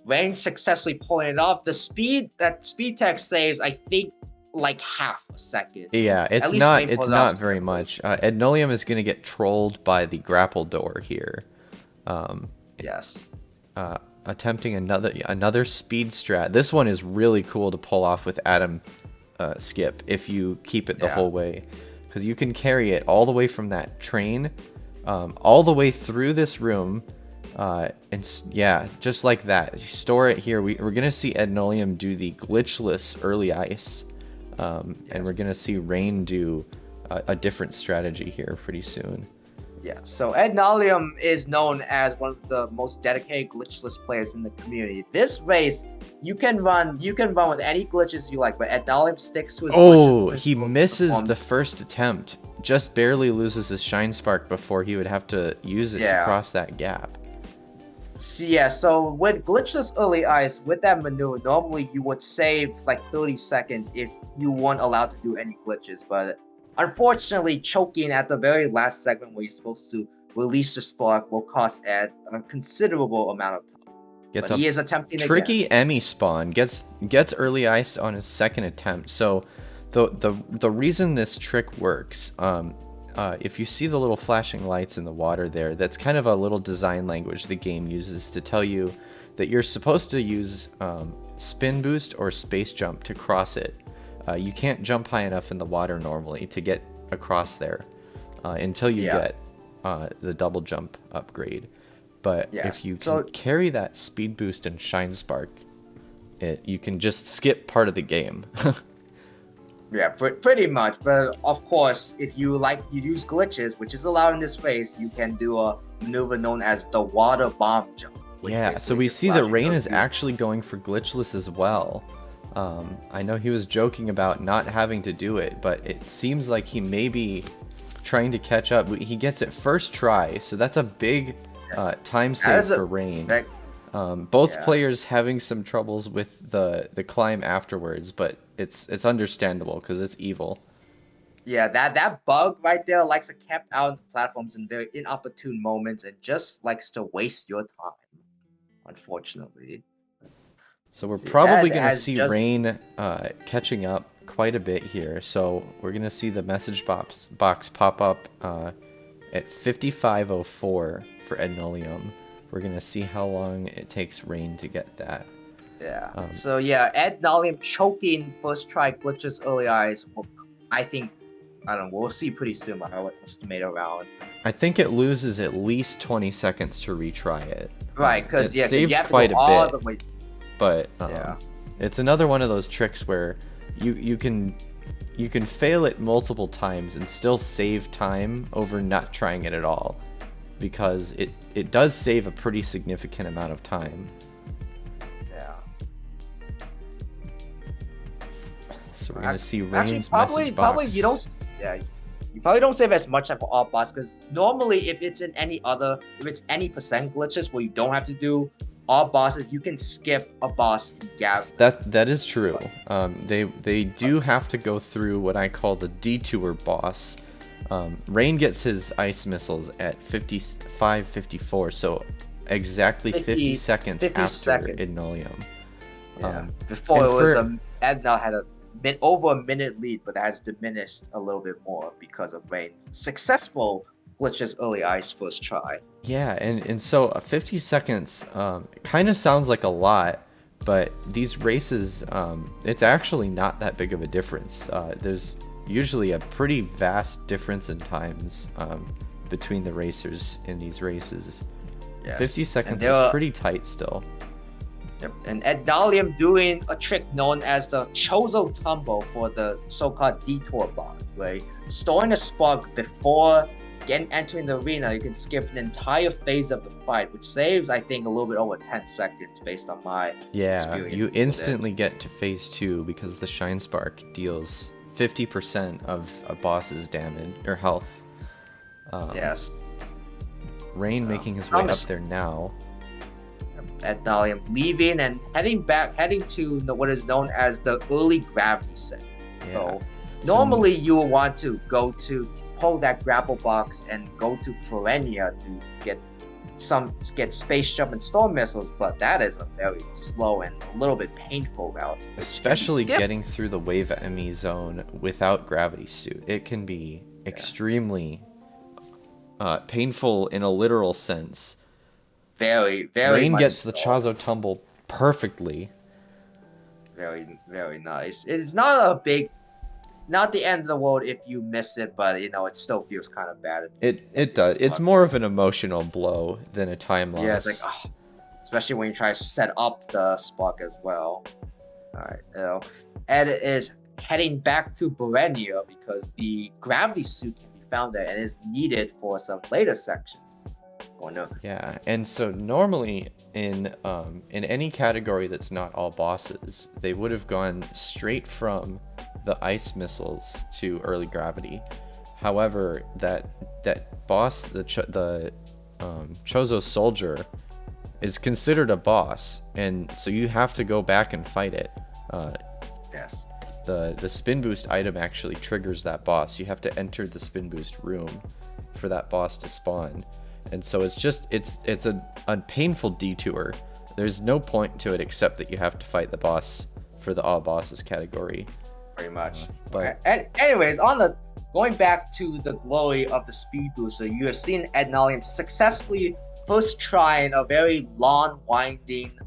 Rain successfully pulling it off. The speed tech saves, I think, like half a second. Yeah, it's not very much. Adnolium is going to get trolled by the grapple door here. Yes. Attempting another speed strat. This one is really cool to pull off with Atom Skip if you keep it the whole way, because you can carry it all the way from that train, all the way through this room, and just like that. You store it here. We're gonna see Adnolium do the glitchless early ice. And we're gonna see Rain do a different strategy here pretty soon. Yeah, so Adnolium is known as one of the most dedicated glitchless players in the community. This race, you can run with any glitches you like, but Adnolium sticks to his glitches. He misses the first attempt. Just barely loses his shine spark before he would have to use it to cross that gap. So with glitchless early ice, with that maneuver, normally you would save like 30 seconds if you weren't allowed to do any glitches, but unfortunately choking at the very last segment where you're supposed to release the spark will cost Ed a considerable amount of time. He is attempting tricky again. Emi spawn gets early ice on his second attempt. So the reason this trick works, if you see the little flashing lights in the water there, that's kind of a little design language the game uses to tell you that you're supposed to use spin boost or space jump to cross it. you can't jump high enough in the water normally to get across there until you get the double jump upgrade. But if you can carry that speed boost and shine spark, you can just skip part of the game. Yeah, pretty much. But of course, if you use glitches, which is allowed in this race, you can do a maneuver known as the water bomb jump. Yeah, so we see that Rain is actually going for glitchless as well. I know he was joking about not having to do it, but it seems like he may be trying to catch up. He gets it first try, so that's a big time save for Rain. Both players having some troubles with the climb afterwards, but it's understandable because it's evil. Yeah, that bug right there likes to camp out on the platforms in very inopportune moments and just likes to waste your time, unfortunately. So we're probably going to see Rain catching up quite a bit here. So we're going to see the message box pop up at 55:04 for Ednolium. We're going to see how long it takes Rain to get that. Yeah. So yeah, Ednolium choking first try glitches early eyes. I think, I don't know, we'll see pretty soon. I would estimate around. I think it loses at least 20 seconds to retry it. Right, because it saves quite a bit. But it's another one of those tricks where you can fail it multiple times and still save time over not trying it at all, because it does save a pretty significant amount of time. Yeah. So we're gonna see Rain's message box. Probably you don't. Yeah. You probably don't save as much time for all boss, because normally if it's any percent glitches where you don't have to do all bosses, you can skip a boss gap. That is true. They do have to go through what I call the detour boss. Rain gets his ice missiles at 55:54, so exactly 50 seconds after Ednolium. Yeah. Before it was Edna had over a minute lead, but that has diminished a little bit more because of Rain's successful glitches early ice first try. Yeah, and so 50 seconds kind of sounds like a lot, but these races, it's actually not that big of a difference. There's usually a pretty vast difference in times between the racers in these races. Yes. 50 seconds is pretty tight still. Yep. And Ednolium doing a trick known as the Chozo Tumble for the so-called detour boss, where storing a spark before entering the arena, you can skip an entire phase of the fight, which saves, I think, a little bit over 10 seconds based on my experience. You instantly get to phase 2 because the Shine Spark deals 50% of a boss's damage or health. Yes. Rain making his way up there now. Ednolium leaving and heading to what is known as the early gravity set. Yeah. So normally you will want to pull that grapple box and go to Florenia to get space jump and storm missiles, but that is a very slow and a little bit painful route. Especially getting through the wave enemy zone without gravity suit. It can be extremely painful in a literal sense. Very, very Rain gets the Chozo Tumble perfectly. Very, very nice. It's not the end of the world if you miss it, but it still feels kind of bad. It does. It's more of an emotional blow than a time loss. Yeah, it's like, especially when you try to set up the spark as well. Alright, Ed is heading back to Borenia because the gravity suit can be found there and is needed for some later sections. Oh no. Yeah, and so normally in any category that's not all bosses, they would have gone straight from the ice missiles to early gravity. However, that boss, the Chozo Soldier, is considered a boss, and so you have to go back and fight it. Yes. The spin boost item actually triggers that boss. You have to enter the spin boost room for that boss to spawn. And so it's a painful detour. There's no point to it except that you have to fight the boss for the all bosses category. Pretty much. But anyways, going back to the glory of the speed booster, you have seen Ednolium successfully first trying a very long, winding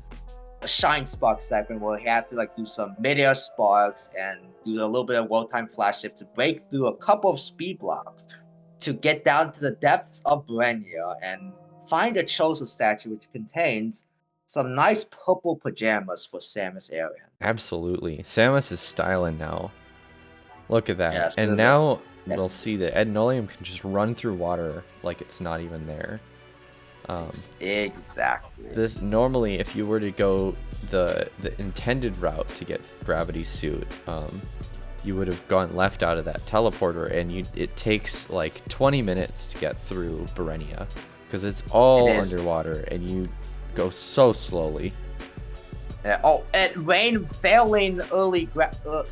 Shine Spark segment where he had to do some mid-air sparks and do a little bit of well-timed flash shift to break through a couple of speed blocks to get down to the depths of Brenia and find a Chozo statue which contains some nice purple pajamas for Samus Aran. Absolutely. Samus is styling now. Look at that. Yes, and now we'll see that Ednolium can just run through water like it's not even there. Exactly. This normally, if you were to go the intended route to get Gravity Suit, you would have gone left out of that teleporter, and it takes like 20 minutes to get through Berenia because it's all underwater, and you go so slowly. And Rain failing early,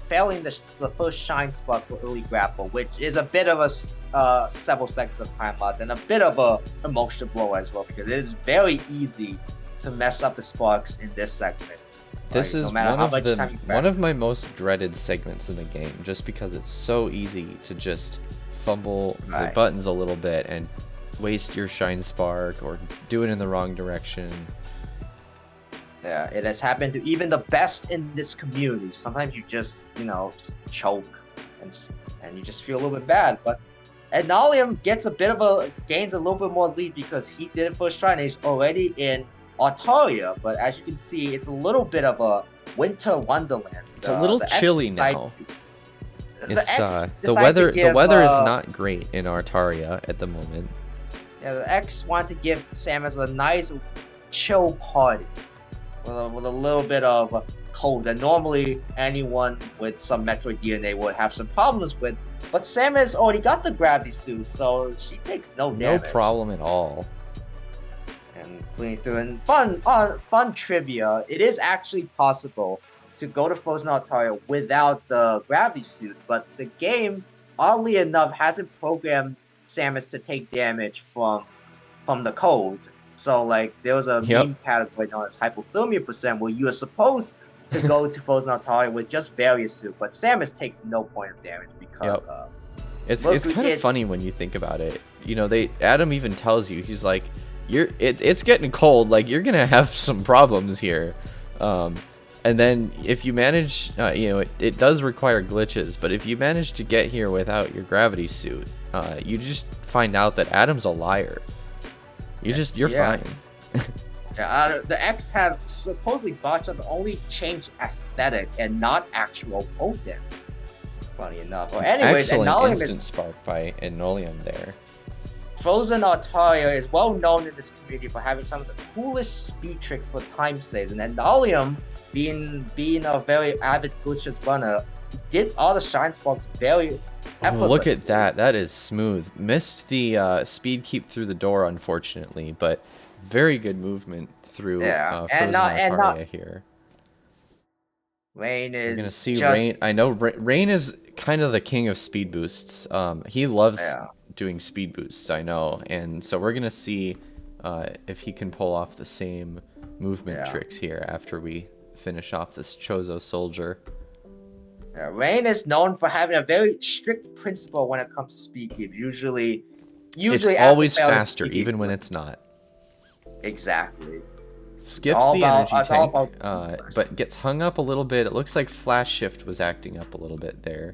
failing the first shine spot for early grapple, which is a bit of a several seconds of time loss and a bit of a emotional blow as well, because it is very easy to mess up the sparks in this segment. This is one of my most dreaded segments in the game, just because it's so easy to just fumble the buttons a little bit and waste your shine spark or do it in the wrong direction. Yeah, it has happened to even the best in this community. Sometimes you just, just choke and you just feel a little bit bad. But Ednolium gains a little bit more lead because he did it first try and he's already in Altaria. But as you can see, it's a little bit of a winter wonderland. It's a little chilly now. The weather is not great in Altaria at the moment. Yeah, the X want to give Samus a nice chill party. With a little bit of cold that normally anyone with some Metroid DNA would have some problems with, but Samus already got the gravity suit, so she takes no damage. No problem at all. And cleaning through, and fun trivia, it is actually possible to go to Frozen Altaria without the gravity suit, but the game, oddly enough, hasn't programmed Samus to take damage from the cold. So, like, there was a meme category known as hypothermia percent where you are supposed to go to Frozen Altaria with just various suit, but Samus takes no point of damage because it's kind of funny when you think about it. Adam even tells you, he's like, it's getting cold, like you're gonna have some problems here. And then if you manage, it does require glitches, but if you manage to get here without your gravity suit, you just find out that Adam's a liar. You're fine. The X have supposedly botched up only changed aesthetic and not actual poke damage. Funny enough. Well, anyways, excellent instant spark by Ednolium there. Frozen Altaria is well known in this community for having some of the coolest speed tricks for time saves, and Ednolium, being a very avid Glitchless runner, did all the shine sparks very effortlessly. Look at that. That is smooth. Missed the speed keep through the door, unfortunately, but very good movement through Frozen Altaria here. Rain is We're gonna see Rain. I know Rain is kind of the king of speed boosts. He loves doing speed boosts, I know, and so we're gonna see if he can pull off the same movement tricks here after we finish off this Chozo soldier. Rain is known for having a very strict principle when it comes to speed keep. Usually it's always faster, even when it's not. Exactly. Skips the energy tank, but gets hung up a little bit. It looks like Flash Shift was acting up a little bit there.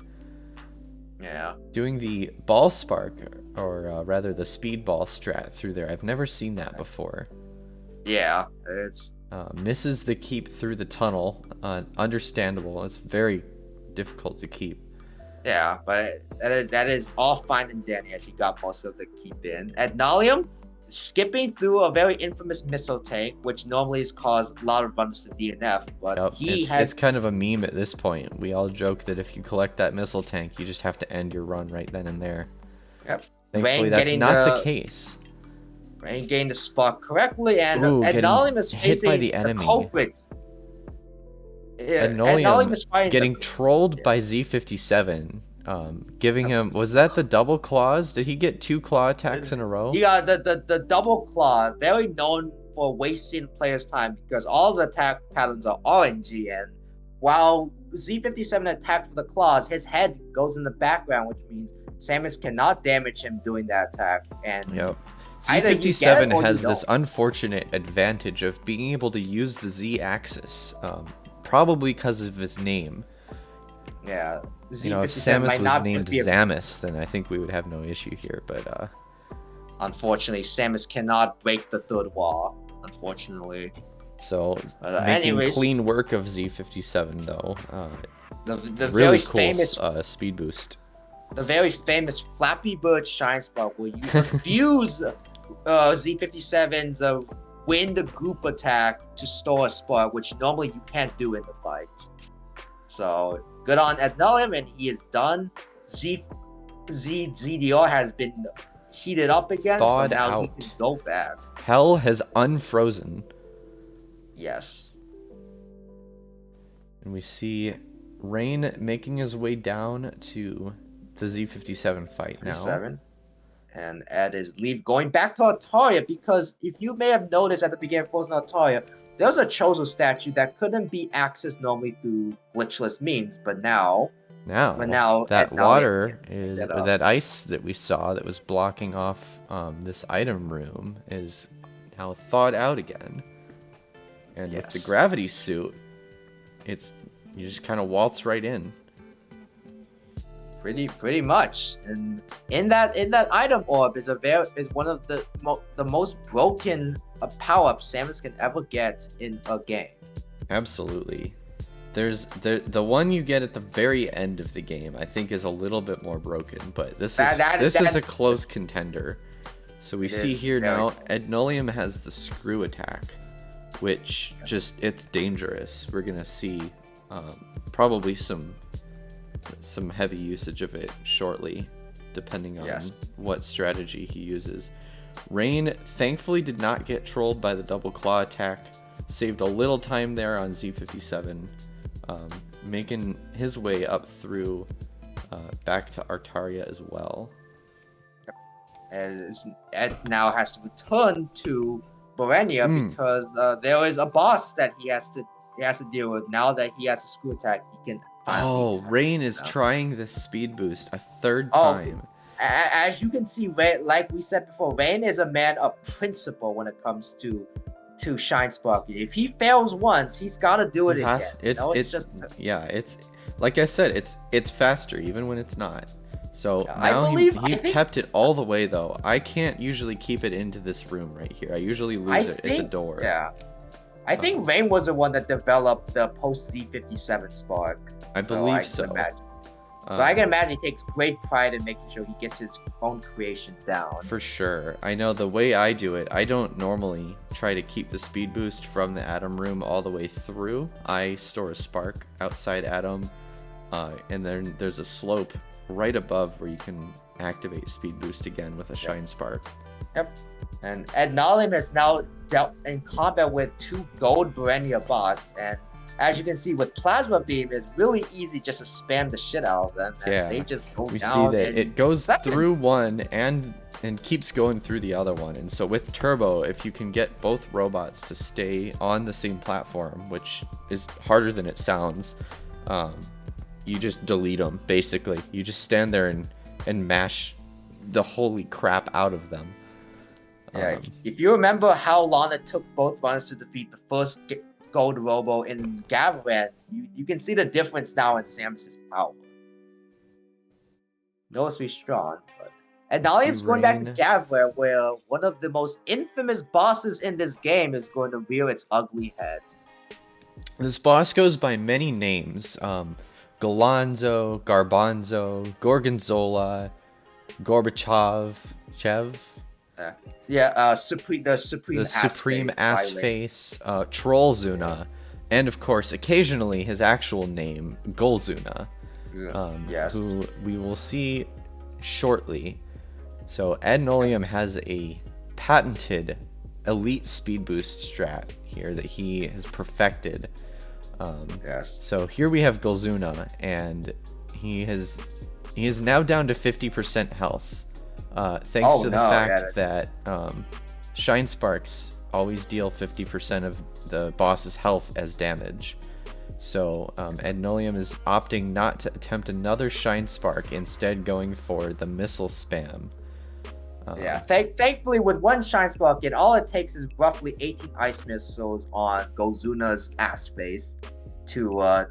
Yeah. Doing the ball spark, or rather the speed ball strat through there. I've never seen that before. Yeah, it's... misses the keep through the tunnel. Understandable. It's very difficult to keep. Yeah, but that is all fine and dandy as he got most of the keep in. Ednolium skipping through a very infamous missile tank, which normally has caused a lot of runs to DNF, but it's kind of a meme at this point. We all joke that if you collect that missile tank, you just have to end your run right then and there. Yep. Thankfully, that's not the case. Rain gained the spot correctly, and Ednolium is facing by the enemy. Culprit. Ednolium is getting trolled by Z57. Giving him, was that the double claws? Did he get 2 claw attacks in a row? He got the double claw, very known for wasting players' time because all of the attack patterns are RNG, and while Z57 attacks for the claws, his head goes in the background, which means Samus cannot damage him doing that attack. And Z57 has this unfortunate advantage of being able to use the Z axis, probably because of his name. Yeah. You know, if Z57 Samus might was not named just be a... Zamus, then I think we would have no issue here. But Unfortunately, Samus cannot break the third wall. Unfortunately. so making Anyways, clean work of Z57 though. the Really very cool famous speed boost. the very famous Flappy Bird Shine Spark, where you confuse Z57's wind group attack to store a spark, which normally you can't do in the fight. So good on Adnullium, and he is done. ZDR has been heated up again, Thawed so now out. he can go back. Hell has unfrozen. Yes. And we see Rain making his way down to the Z57 fight now. 7. And Ed is going back to Altaria, because if you may have noticed at the beginning of Frozen Altaria, there was a Chozo statue that couldn't be accessed normally through glitchless means, but now that water is, or that ice that we saw that was blocking off this item room is now thawed out again. And with the gravity suit, you just kind of waltz right in. Pretty much. And in that item orb is one of the most broken power-ups Samus can ever get in a game. Absolutely. There's the one you get at the very end of the game, I think, is a little bit more broken, but this is a close contender. So we see here now Adnullium has the screw attack, which it's dangerous. We're gonna see probably some heavy usage of it shortly, depending on what strategy he uses. Rain thankfully did not get trolled by the double claw attack, saved a little time there on Z57, making his way up through back to Altaria as well. As Ed now has to return to Borenia because there is a boss that he has to deal with. Now that he has a screw attack, he can. Rain is trying this speed boost a third time. As you can see, Rain, like we said before, Rain is a man of principle when it comes to Shine Sparky. If he fails once, he's got to do it again. It's like I said, it's faster even when it's not. So now he kept it all the way though. I can't usually keep it into this room right here. I usually lose it at the door. Yeah. I think Rain was the one that developed the post Z57 spark. I believe so. So I can imagine he takes great pride in making sure he gets his own creation down. For sure. I know the way I do it, I don't normally try to keep the speed boost from the Atom room all the way through. I store a spark outside Atom, and then there's a slope right above where you can activate speed boost again with a shine spark. Yep. And Adnullium has now dealt in combat with 2 gold Borenia bots, and as you can see with Plasma Beam, it's really easy just to spam the shit out of them, and they just go down. We see that it goes through one and keeps going through the other one. And so with Turbo, if you can get both robots to stay on the same platform, which is harder than it sounds, you just delete them, basically. You just stand there and mash the holy crap out of them. Yeah, if you remember how long it took both runners to defeat the first Gold Robo in Gavaran, you can see the difference now in Samus's power. Knows he's strong, but Adnullium's going back to Gavaran, where one of the most infamous bosses in this game is going to rear its ugly head. This boss goes by many names. Golonzo, Garbanzo, Gorgonzola, Gorbachev, the Supreme Ass Face, Trollzuna, and of course, occasionally his actual name, Golzuna, who we will see shortly. So Adnullium has a patented elite speed boost strat here that he has perfected. So here we have Golzuna, and he is now down to 50% health. Thanks to the fact that Shine Sparks always deal 50% of the boss's health as damage. So Adnullium is opting not to attempt another Shine Spark, instead going for the missile spam. Thankfully with one Shine Spark, all it takes is roughly 18 ice missiles on Golzuna's ass face to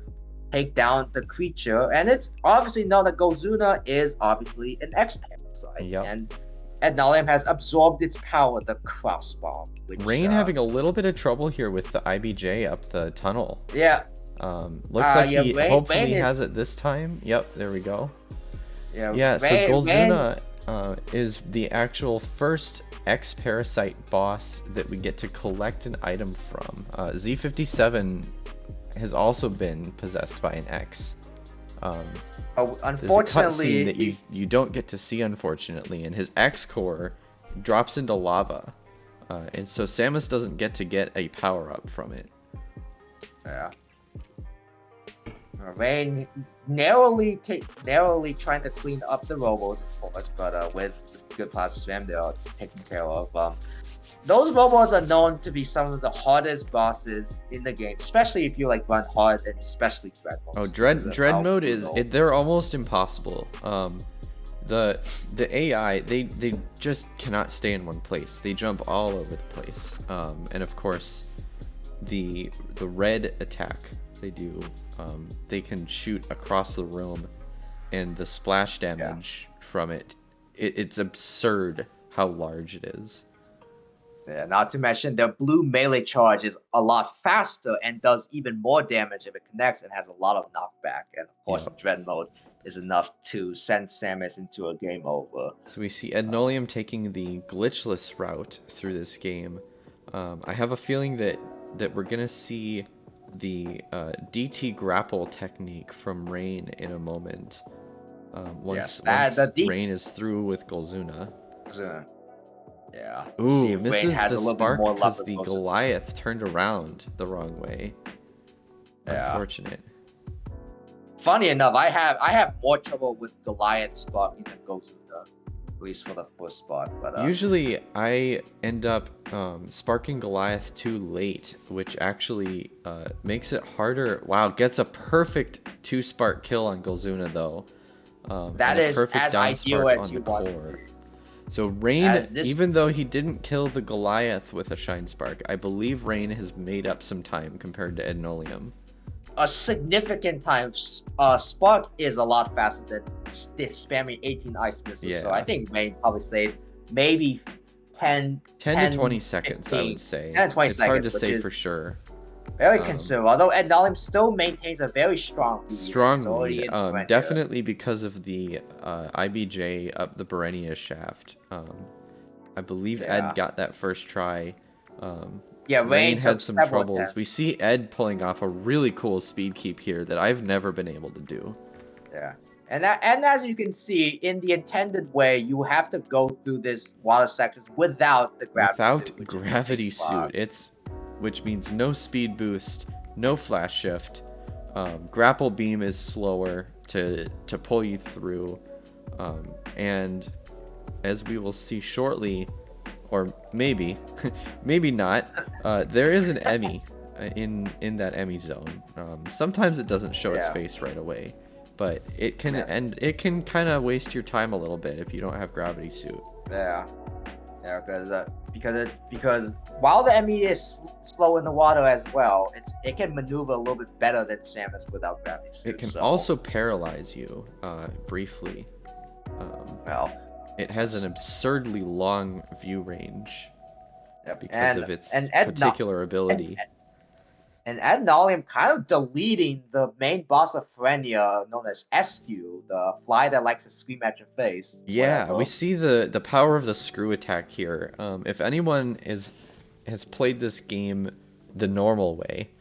take down the creature, and it's obviously known that Gozuna is obviously an X-Parasite, Yep. and Adnalium has absorbed its power, the Cross Bomb. Which, Rain having a little bit of trouble here with the IBJ up the tunnel. Yeah. Looks like yeah, he hopefully Rain has it this time. Yep, there we go. Yeah, So Golzuna is the actual first X-Parasite boss that we get to collect an item from. Z57 has also been possessed by an X. Unfortunately, there's a cutscene that you don't get to see, unfortunately, and his X core drops into lava, and so Samus doesn't get a power up from it. Yeah. Rain narrowly trying to clean up the robos, of course, but with good plasma swim, they are taken care of. Those robos are known to be some of the hardest bosses in the game, especially if you like run hard, and especially Dread mode. Oh, Dread mode they're almost impossible. The AI they just cannot stay in one place. They jump all over the place. And of course, the red attack they do. They can shoot across the room, and the splash damage from it's absurd how large it is. Yeah, not to mention their blue melee charge is a lot faster and does even more damage if it connects, and has a lot of knockback. And of course, Dread mode is enough to send Samus into a game over. So we see Adnolium taking the glitchless route through this game. I have a feeling that we're gonna see the DT grapple technique from Rain in a moment. Once Rain is through with Golzuna. Yeah. Ooh, misses the spark because the Goliath turned around the wrong way. Yeah. Unfortunate. Funny enough, I have more trouble with Goliath sparking than Gozuna, at least for the first spot. But usually I end up sparking Goliath too late, which actually makes it harder. Wow, gets a perfect 2-spark kill on Golzuna though. That is perfect as down ideal spark as on you the want. core. So Rain, even though he didn't kill the Goliath with a Shine Spark, I believe Rain has made up some time compared to Adnolium. A significant time. Spark is a lot faster than spamming 18 ice missiles. Yeah. So I think Rain probably saved maybe 10 to 20 seconds, 15, I would say. 10 to 20 it's seconds, hard to say for sure. Very conservative, although Adnolium still maintains a very strong lead. Strong lead, definitely because of the IBJ up the Berenia shaft. I believe Ed got that first try. Rain had some troubles. Attempts. We see Ed pulling off a really cool speed keep here that I've never been able to do. Yeah, and as you can see, in the intended way, you have to go through this water sections without the gravity suit. Which means no speed boost, no flash shift. Grapple beam is slower to pull you through, and as we will see shortly, or maybe not, there is an Emmy in that Emmy zone. Sometimes it doesn't show its face right away, but it can it can kind of waste your time a little bit if you don't have gravity suit. Yeah, because while the Emmy is slow in the water as well, it can maneuver a little bit better than Samus without gravity suit. It can also paralyze you briefly. It has an absurdly long view range because of its particular ability. And Adnolium kind of deleting the main boss of Frenia, known as SQ, the fly that likes to scream at your face. Yeah, whatever. We see the power of the screw attack here. If anyone has played this game the normal way,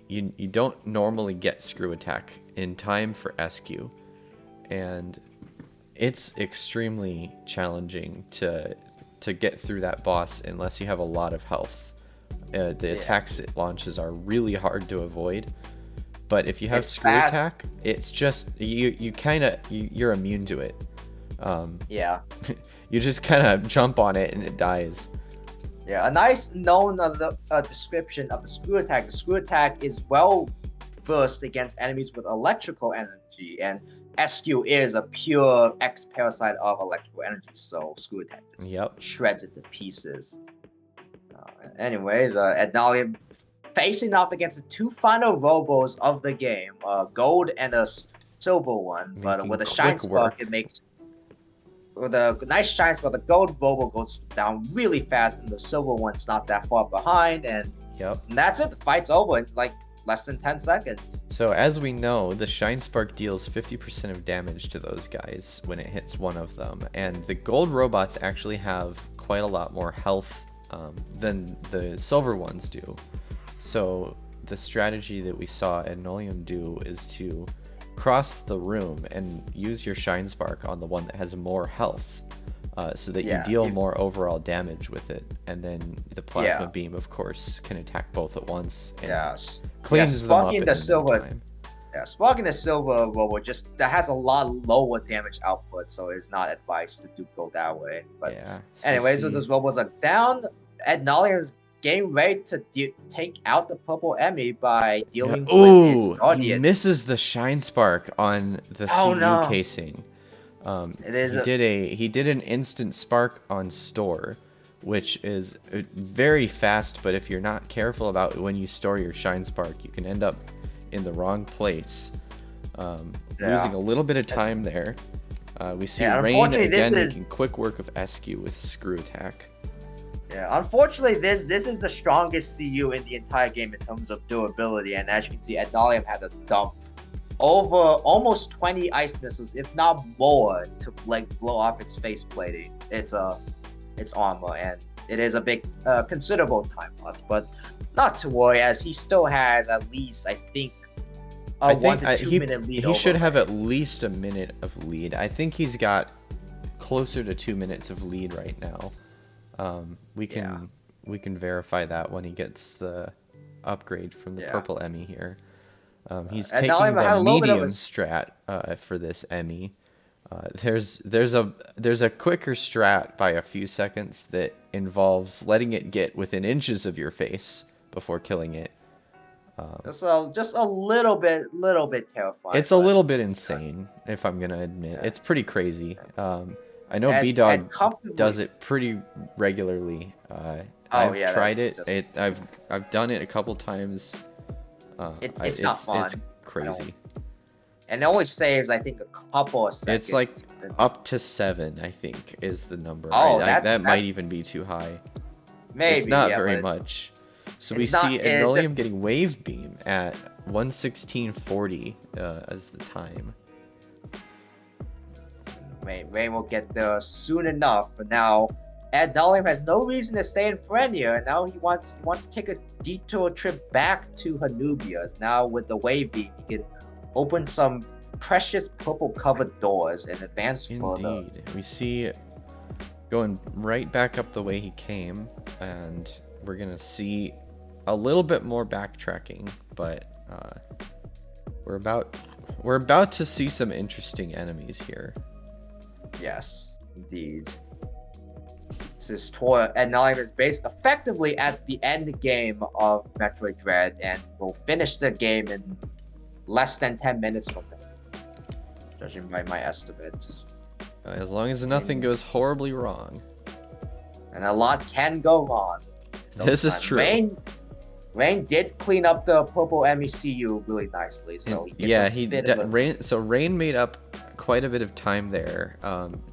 you don't normally get screw attack in time for SQ, and it's extremely challenging to get through that boss unless you have a lot of health. The attacks it launches are really hard to avoid, but if you have screw attack, it's just you're immune to it. You just kind of jump on it and it dies. Yeah, a nice known description of the screw attack. The screw attack is well versed against enemies with electrical energy, and SQ is a pure X-Parasite of electrical energy, so screw attack just shreds it to pieces. Anyways, Adnolium facing off against the two final robos of the game, gold and a silver one. But Making with a shine quick spark, work. it makes with a nice shine spark. The gold robo goes down really fast, and the silver one's not that far behind. And Yep. that's it. The fight's over in like less than 10 seconds. So as we know, the Shine Spark deals 50% of damage to those guys when it hits one of them, and the gold robots actually have quite a lot more health than the silver ones do. So the strategy that we saw Enolium do is to cross the room and use your Shine Spark on the one that has more health, so that you deal more overall damage with it, and then the plasma beam, of course, can attack both at once and cleans them up in no time. Yeah, sparking the silver robo that has a lot lower damage output, so it's not advised to go that way. But So anyways, so those robos are down. Nolium's getting ready to take out the purple Emmy by dealing with its guardian. He misses the Shine Spark on the CU casing. He did an instant spark on store, which is very fast, but if you're not careful about when you store your Shine Spark, you can end up in the wrong place, losing a little bit of time there. We see Rain again making quick work of SQ with Screw Attack. Yeah, unfortunately, this is the strongest CU in the entire game in terms of durability, and as you can see, Enolium had to dump over almost 20 ice missiles, if not more, to like blow off its face plating, its armor, and it is a big, considerable time loss. But not to worry, as he still has at least, I think, a 1 to 2 minute lead. He should have at least a minute of lead. I think he's got closer to 2 minutes of lead right now. We can verify that when he gets the upgrade from the purple Emmy here. He's taking the medium strat for this Emmy. There's a quicker strat by a few seconds that involves letting it get within inches of your face before killing it. Just a little bit terrifying. It's a little bit insane, if I'm gonna admit. It's pretty crazy. I know B-Dog does it pretty regularly. I've tried it. I've done it a couple times. It's not fun. It's crazy. And it only saves, I think, a couple of seconds. It's like up to 7, I think, is the number. Oh, that might even be too high. Maybe. It's not very much. So we see Enolium getting Wave Beam at 1:16:40 as the time. Rain will get there soon enough, but now Enolium has no reason to stay in Frenia, and now he wants to take a detour trip back to Hanubias. Now with the Wave Beam, he can open some precious purple covered doors and advance further. Indeed. We see going right back up the way he came, and we're gonna see a little bit more backtracking, but we're about to see some interesting enemies here. Yes, indeed. This is Enolium is based effectively at the end game of Metroid Dread, and will finish the game in less than 10 minutes from now, judging by my estimates. As long as nothing goes horribly wrong. And a lot can go wrong. This is true. Rain did clean up the purple MECU really nicely, so Rain made up quite a bit of time there,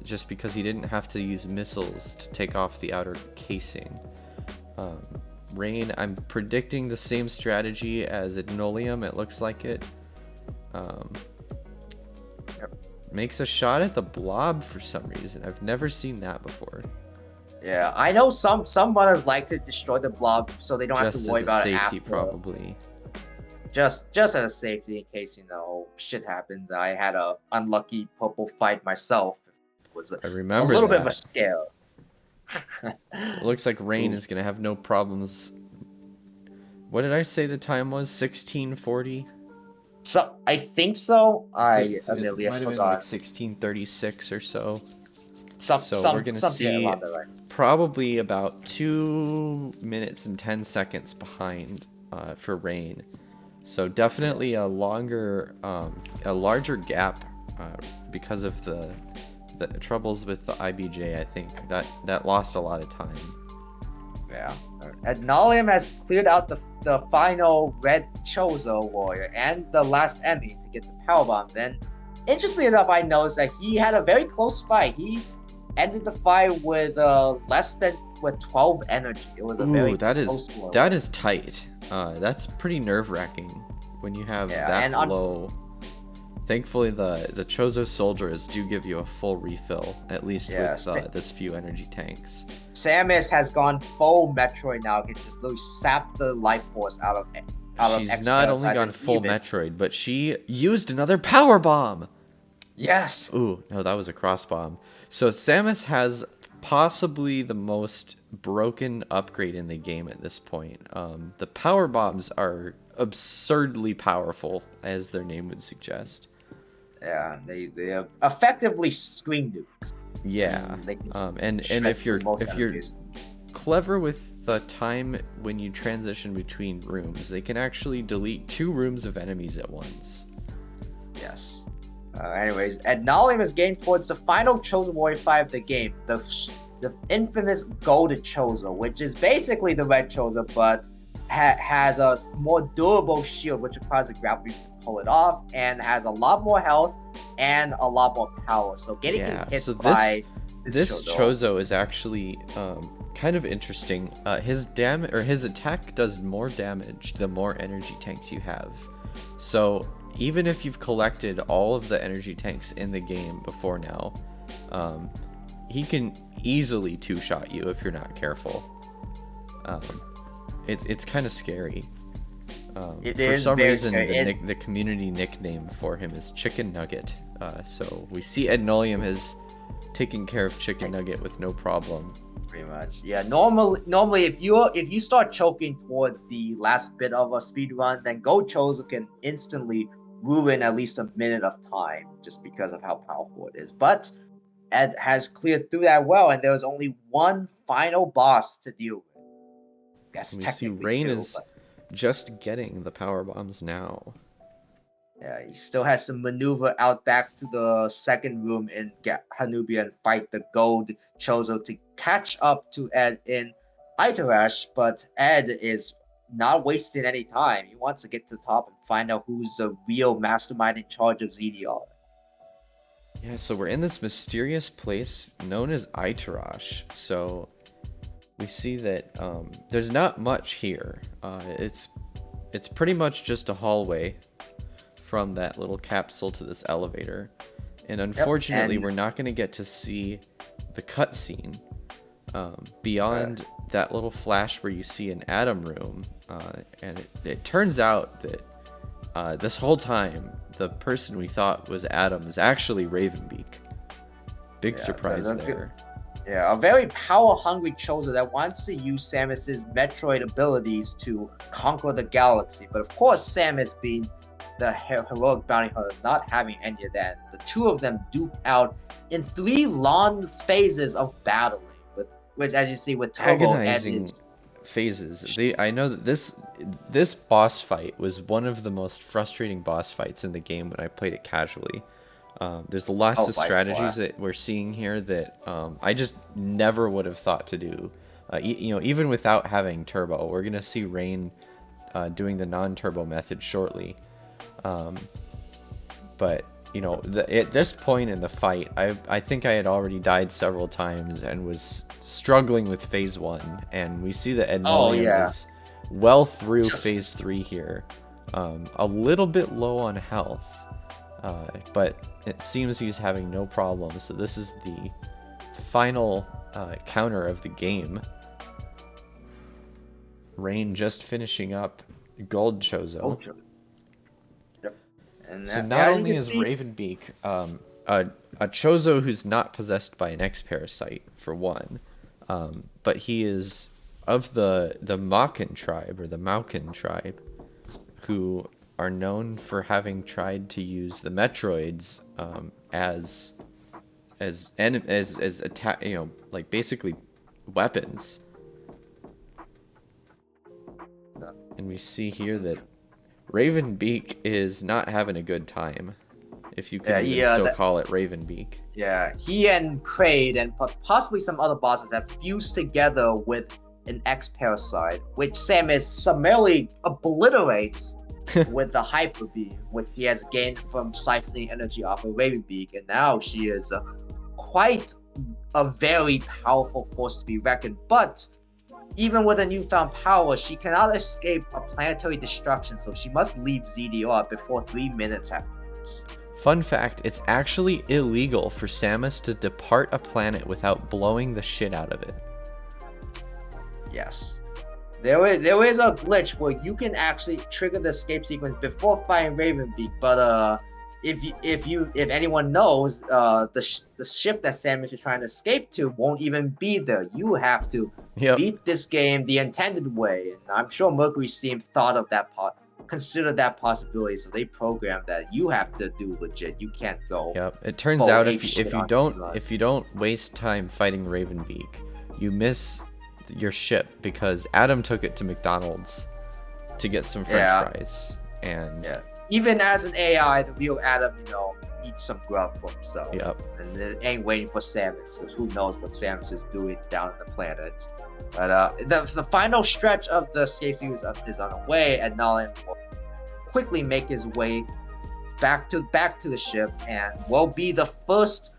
just because he didn't have to use missiles to take off the outer casing. Rain, I'm predicting the same strategy as Enolium. It looks like it. Makes a shot at the blob for some reason. I've never seen that before. Yeah, I know some runners like to destroy the blob so they don't have to worry about it after. Just as a safety, probably. Just as a safety in case, shit happens. I had a unlucky purple fight myself. It was I remember a little bit of a scare. It looks like Rain is gonna have no problems. What did I say the time was? 16:40? So I think so. It might have been like 16:36 or so. We're gonna see probably about 2 minutes and 10 seconds behind for Rain. So definitely a larger gap because of the troubles with the IBJ. I think that lost a lot of time. Yeah. Adnalium has cleared out the final red Chozo warrior and the last Emmy to get the power bombs. And interestingly enough, I noticed that he had a very close fight. He ended the fight with less than 12 energy. It was a very close one. That is tight. That's pretty nerve-wracking when you have that low. Thankfully, the Chozo soldiers do give you a full refill, at least with this few energy tanks. Samus has gone full Metroid now. Can just literally sap the life force out of. She's not only gone full Metroid, but she used another power bomb. Yes. Ooh, no, that was a cross bomb. So Samus has possibly the most broken upgrade in the game at this point. The power bombs are absurdly powerful, as their name would suggest. Yeah, they are effectively screen dukes. Yeah, and if you're clever with the time when you transition between rooms, they can actually delete 2 rooms of enemies at once. Yes. Anyways, Adnalium is getting towards the final Chozo Warrior 5 of the game, the infamous Golden Chozo, which is basically the red Chozo, but has a more durable shield, which requires a grapple to pull it off, and has a lot more health and a lot more power. So getting hit by this Chozo is actually kind of interesting. His attack does more damage the more energy tanks you have. So even if you've collected all of the energy tanks in the game before now, he can easily 2-shot you if you're not careful. It's kind of scary. For some reason, the community nickname for him is Chicken Nugget. So we see Adnalium has taken care of Chicken Nugget with no problem. Pretty much, yeah. Normally, if you start choking towards the last bit of a speed run, then Go Chozo can instantly ruin at least a minute of time just because of how powerful it is. But Ed has cleared through that well, and there was only one final boss to deal with. Yes, we see Rain is just getting the power bombs now. Yeah, he still has to maneuver out back to the second room in Hanubia and fight the gold Chozo to catch up to Ed in Itarash, but Ed is not wasting any time. He wants to get to the top and find out who's the real mastermind in charge of ZDR. Yeah, so we're in this mysterious place known as Itarash. So we see that there's not much here. It's pretty much just a hallway from that little capsule to this elevator. And unfortunately, we're not going to get to see the cutscene beyond that little flash where you see an Atom room. And it turns out that this whole time, the person we thought was Atom is actually Ravenbeak. Big surprise there. Yeah, a very power-hungry Chozo that wants to use Samus's Metroid abilities to conquer the galaxy. But of course, Samus, being the heroic bounty hunter, is not having any of that. The two of them duke out in 3 long phases of battling, which, as you see, with Turbo agonizing phases. I know that this boss fight was one of the most frustrating boss fights in the game when I played it casually. There's lots of strategies that we're seeing here that I just never would have thought to do. Even without having Turbo, we're gonna see Rain doing the non-Turbo method shortly. But at this point in the fight, I think I had already died several times and was struggling with phase 1, and we see that Adnalium is well through phase 3 here. A little bit low on health, but it seems he's having no problem. So this is the final counter of the game. Rain just finishing up Gold Chozo. And so not only is Ravenbeak a Chozo who's not possessed by an X-Parasite, for one, but he is of the Makan tribe, or the Maukan tribe, who are known for having tried to use the Metroids as attack, like basically weapons. And we see here that Ravenbeak is not having a good time, if you can still call it Ravenbeak. Yeah, he and Kraid and possibly some other bosses have fused together with an X parasite, which Samus summarily obliterates with the Hyper Beam, which he has gained from siphoning energy off of Raven Beak, and now she is quite a very powerful force to be reckoned. But even with a newfound power, she cannot escape a planetary destruction, so she must leave ZDR before 3 minutes have passed. Fun fact, it's actually illegal for Samus to depart a planet without blowing the shit out of it. Yes. There is a glitch where you can actually trigger the escape sequence before fighting Ravenbeak, but if anyone knows, the ship that Samus is trying to escape to won't even be there. You have to beat this game the intended way, and I'm sure Mercury's team thought of that considered that possibility, so they programmed that you have to do legit. You can't go. Yep. It turns out if you don't waste time fighting Ravenbeak, you miss your ship because Adam took it to McDonald's to get some French fries, and even as an AI, the real Adam, eats some grub for himself. Yep. And it ain't waiting for Samus, because who knows what Samus is doing down on the planet. But the final stretch of the escape series is on the way, and Nolan will quickly make his way back to the ship, and will be the first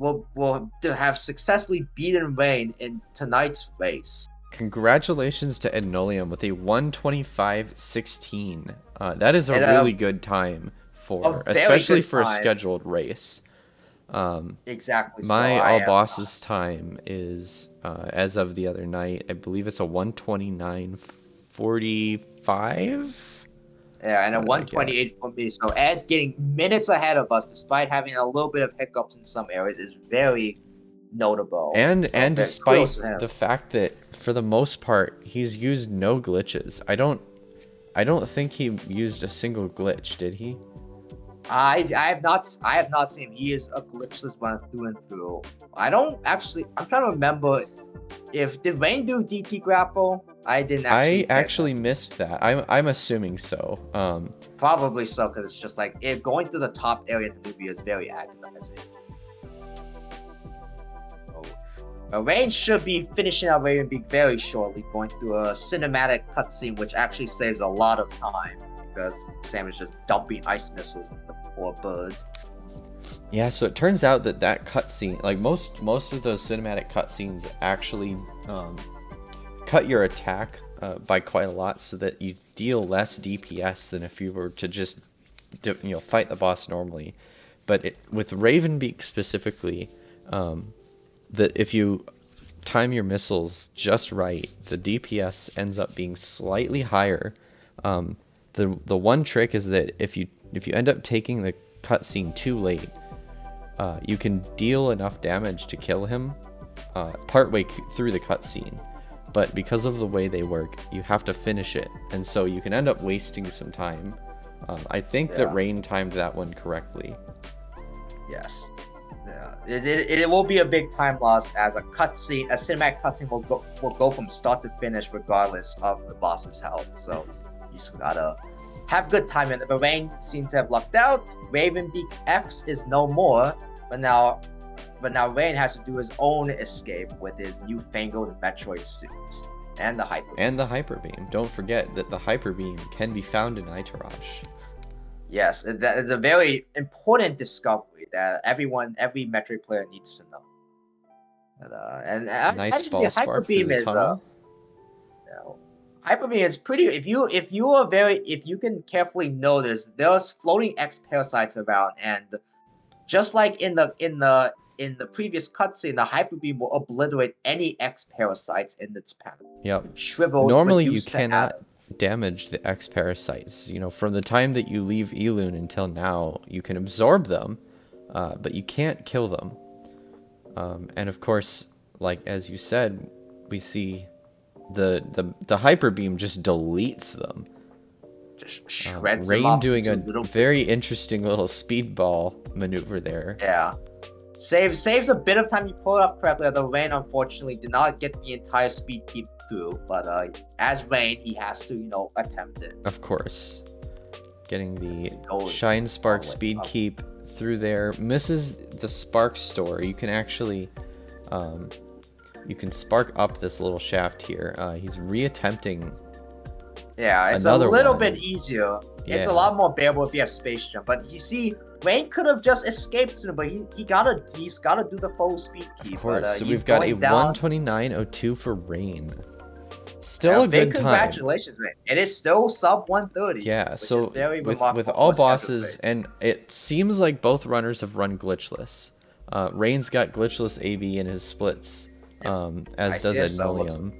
to have successfully beaten Rain in tonight's race. Congratulations to Ednolium with a 1:25.16. That is a really good time especially for a scheduled race. Exactly. My all bosses time is as of the other night, I believe it's a 1:29.45. Yeah, and a 1:28 for me. So Ed getting minutes ahead of us, despite having a little bit of hiccups in some areas, is very notable. And despite the fact that for the most part he's used no glitches. I don't think he used a single glitch, did he? I have not seen him. He is a glitchless one through and through. I'm trying to remember did Rain do DT grapple? I didn't actually missed that. I'm assuming so. Probably so, because it's just like going through the top area in the movie is very agonizing. Rain should be finishing out Ravenbeak very shortly, going through a cinematic cutscene, which actually saves a lot of time because Sam is just dumping ice missiles at the poor bird. Yeah, so it turns out that cutscene, like most of those cinematic cutscenes, actually cut your attack by quite a lot, so that you deal less DPS than if you were to just fight the boss normally. But with Ravenbeak specifically, that if you time your missiles just right, the DPS ends up being slightly higher. The one trick is that if you end up taking the cutscene too late, you can deal enough damage to kill him partway through the cutscene. But because of the way they work, you have to finish it, and so you can end up wasting some time. I think that Rain timed that one correctly. Yes. Yeah. It will be a big time loss, as a cinematic cutscene will go from start to finish regardless of the boss's health. So you just gotta have good time in it. But Rain seems to have lucked out. Ravenbeak X is no more, but now Rain has to do his own escape with his newfangled Metroid suit and the Hyper Beam. And the Hyper Beam. Don't forget that the Hyper Beam can be found in Itarash. Yes, that is a very important discovery that every Metroid player needs to know. Nice ball spark through the tunnel. Hyper Beam is pretty. If you can carefully notice, there's floating X parasites around, and just like in the previous cutscene, the Hyper Beam will obliterate any X parasites in its path. Yep. Shriveled. Normally, you cannot damage the X parasites. From the time that you leave Elune until now, you can absorb them, but you can't kill them. And of course, like as you said, we see the Hyper Beam just deletes them. Just shreds Rain them off doing a very interesting little speedball maneuver there. Yeah. Saves a bit of time. You pull it off correctly, although Rain unfortunately did not get the entire speed keep through. But as Rain, he has to, attempt it. Of course. Getting the Shine Spark speed keep through there. Misses the Spark Store. You can actually you can spark up this little shaft here. He's reattempting. Yeah, it's Another a little one. bit easier. It's a Yeah. lot more bearable if you have space jump. But you see, Rain could have just escaped sooner, but he's gotta do the full speed keep. Of course. But, So he's we've got a going down. 129.02 for Rain. Still a Big good time. congratulations, man. It is still sub 130. Yeah, which so is very with remarkable all for a scheduled bosses, race. and it seems like both runners have run glitchless. Rain's got glitchless AB in his splits, as I does see it, so it looks- Ednolium.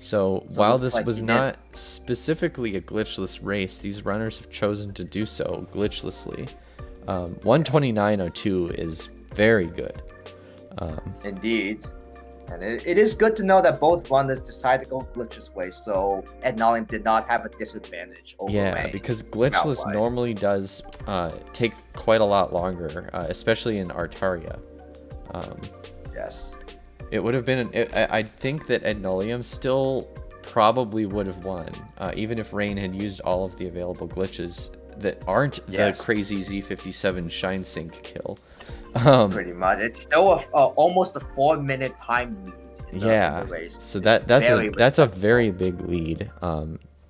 So while looks this like was he did. not specifically a glitchless race, these runners have chosen to do so glitchlessly. 129.02 is very good. Indeed. And it is good to know that both runners decided to go glitchless way, so Ednolium did not have a disadvantage over Yeah, Rain. because glitchless outright. normally does take quite a lot longer, especially in Artaria. Yes. It would have been. I think that Ednolium still probably would have won, even if Rain had used all of the available glitches that aren't Yes. the crazy Z57 Shine Sync kill. Pretty much. It's still almost a 4-minute time lead in the race. So that's very a very big lead.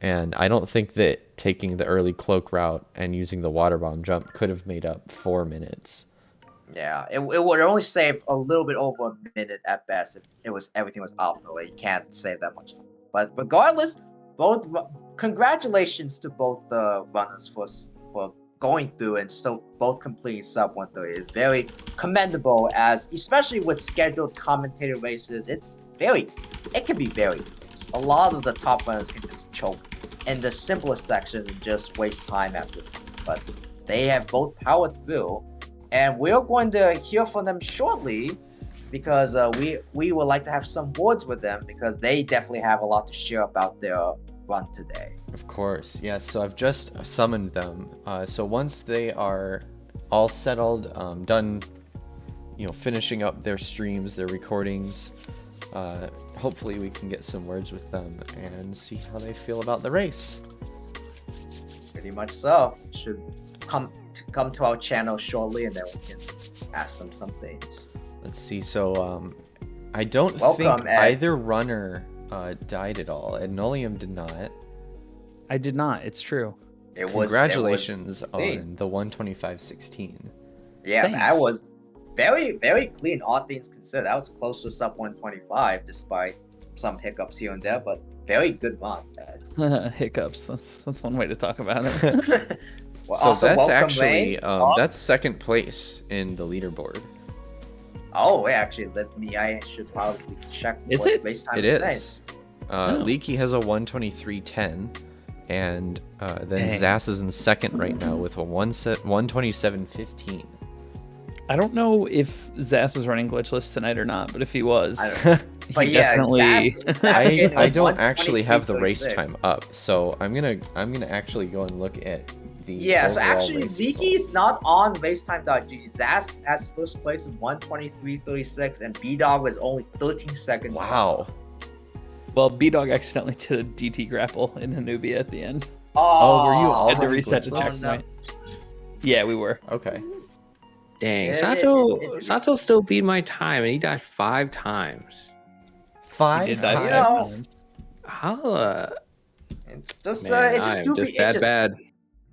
And I don't think that taking the early cloak route and using the water bomb jump could have made up 4 minutes. Yeah, it would only save a little bit over a minute at best if everything was optimal. You can't save that much time. But regardless, congratulations to both the runners for going through and still both completing sub 130. It's very commendable, as especially with scheduled commentator races. It can be very close. A lot of the top runners can just choke in the simplest sections and just waste time after. But they have both powered through. And we're going to hear from them shortly, because we would like to have some words with them, because they definitely have a lot to share about their run today. Of course, yes. So I've just summoned them. So once they are all settled, done, finishing up their streams, their recordings, hopefully we can get some words with them and see how they feel about the race. Pretty much so. Should come to our channel shortly, and then we can ask them some things. Let's see. So I don't Welcome, think Ed. either runner died at all. Ednolium did not. I did not. It's true. Congratulations clean. on the 125.16. Yeah, Thanks. that was very, very clean, all things considered. That was close to sub 125, despite some hiccups here and there, but very good run, Ed. Hiccups. That's one way to talk about it. Well, So also, that's welcome, actually Rain. that's second place in the leaderboard. Oh, wait, actually, I should probably check Is what it? race time It is. is. Leaky has a 123.10, and then Dang. Zass is in second right now with a 127.15. I don't know if Zass was running glitchless tonight or not, but if he was, But he yeah, definitely. Zass getting I a don't actually have the race 123.36. time up, so I'm gonna actually go and look at the Yeah, so overall actually, race Leaky's results. not on racetime.gg. Zass has first place with 123.36, and B-Dog was only 13 seconds. Wow. Well, B-Dog accidentally did a DT grapple in Anubia at the end. Oh, were you all Had to running reset the glitchless? checkpoint. Yeah, we were. Okay. Dang, It- Sato it- Sato still beat my time, and he died 5 times. He 5 did die You 5 know, times. How? It's just, Man, it just I am do be, just that bad.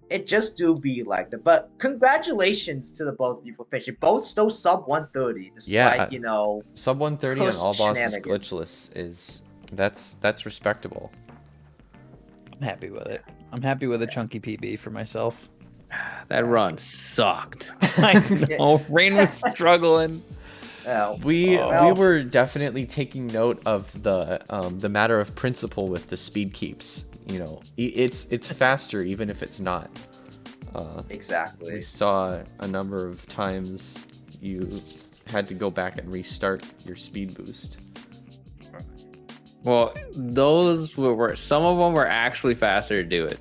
it just do be like that. But congratulations to the both of you for finishing. Both still sub 130, despite, Yeah, Sub 130 on Cursed all bosses shenanigans. glitchless is that's respectable. I'm happy with it. I'm happy with a chunky PB for myself. That run sucked. I know. Rain was struggling. We well- were definitely taking note of the matter of principle with the speed keeps. It's faster even if it's not. Exactly. We saw a number of times you had to go back and restart your speed boost. Well, those were some of them were actually faster to do it.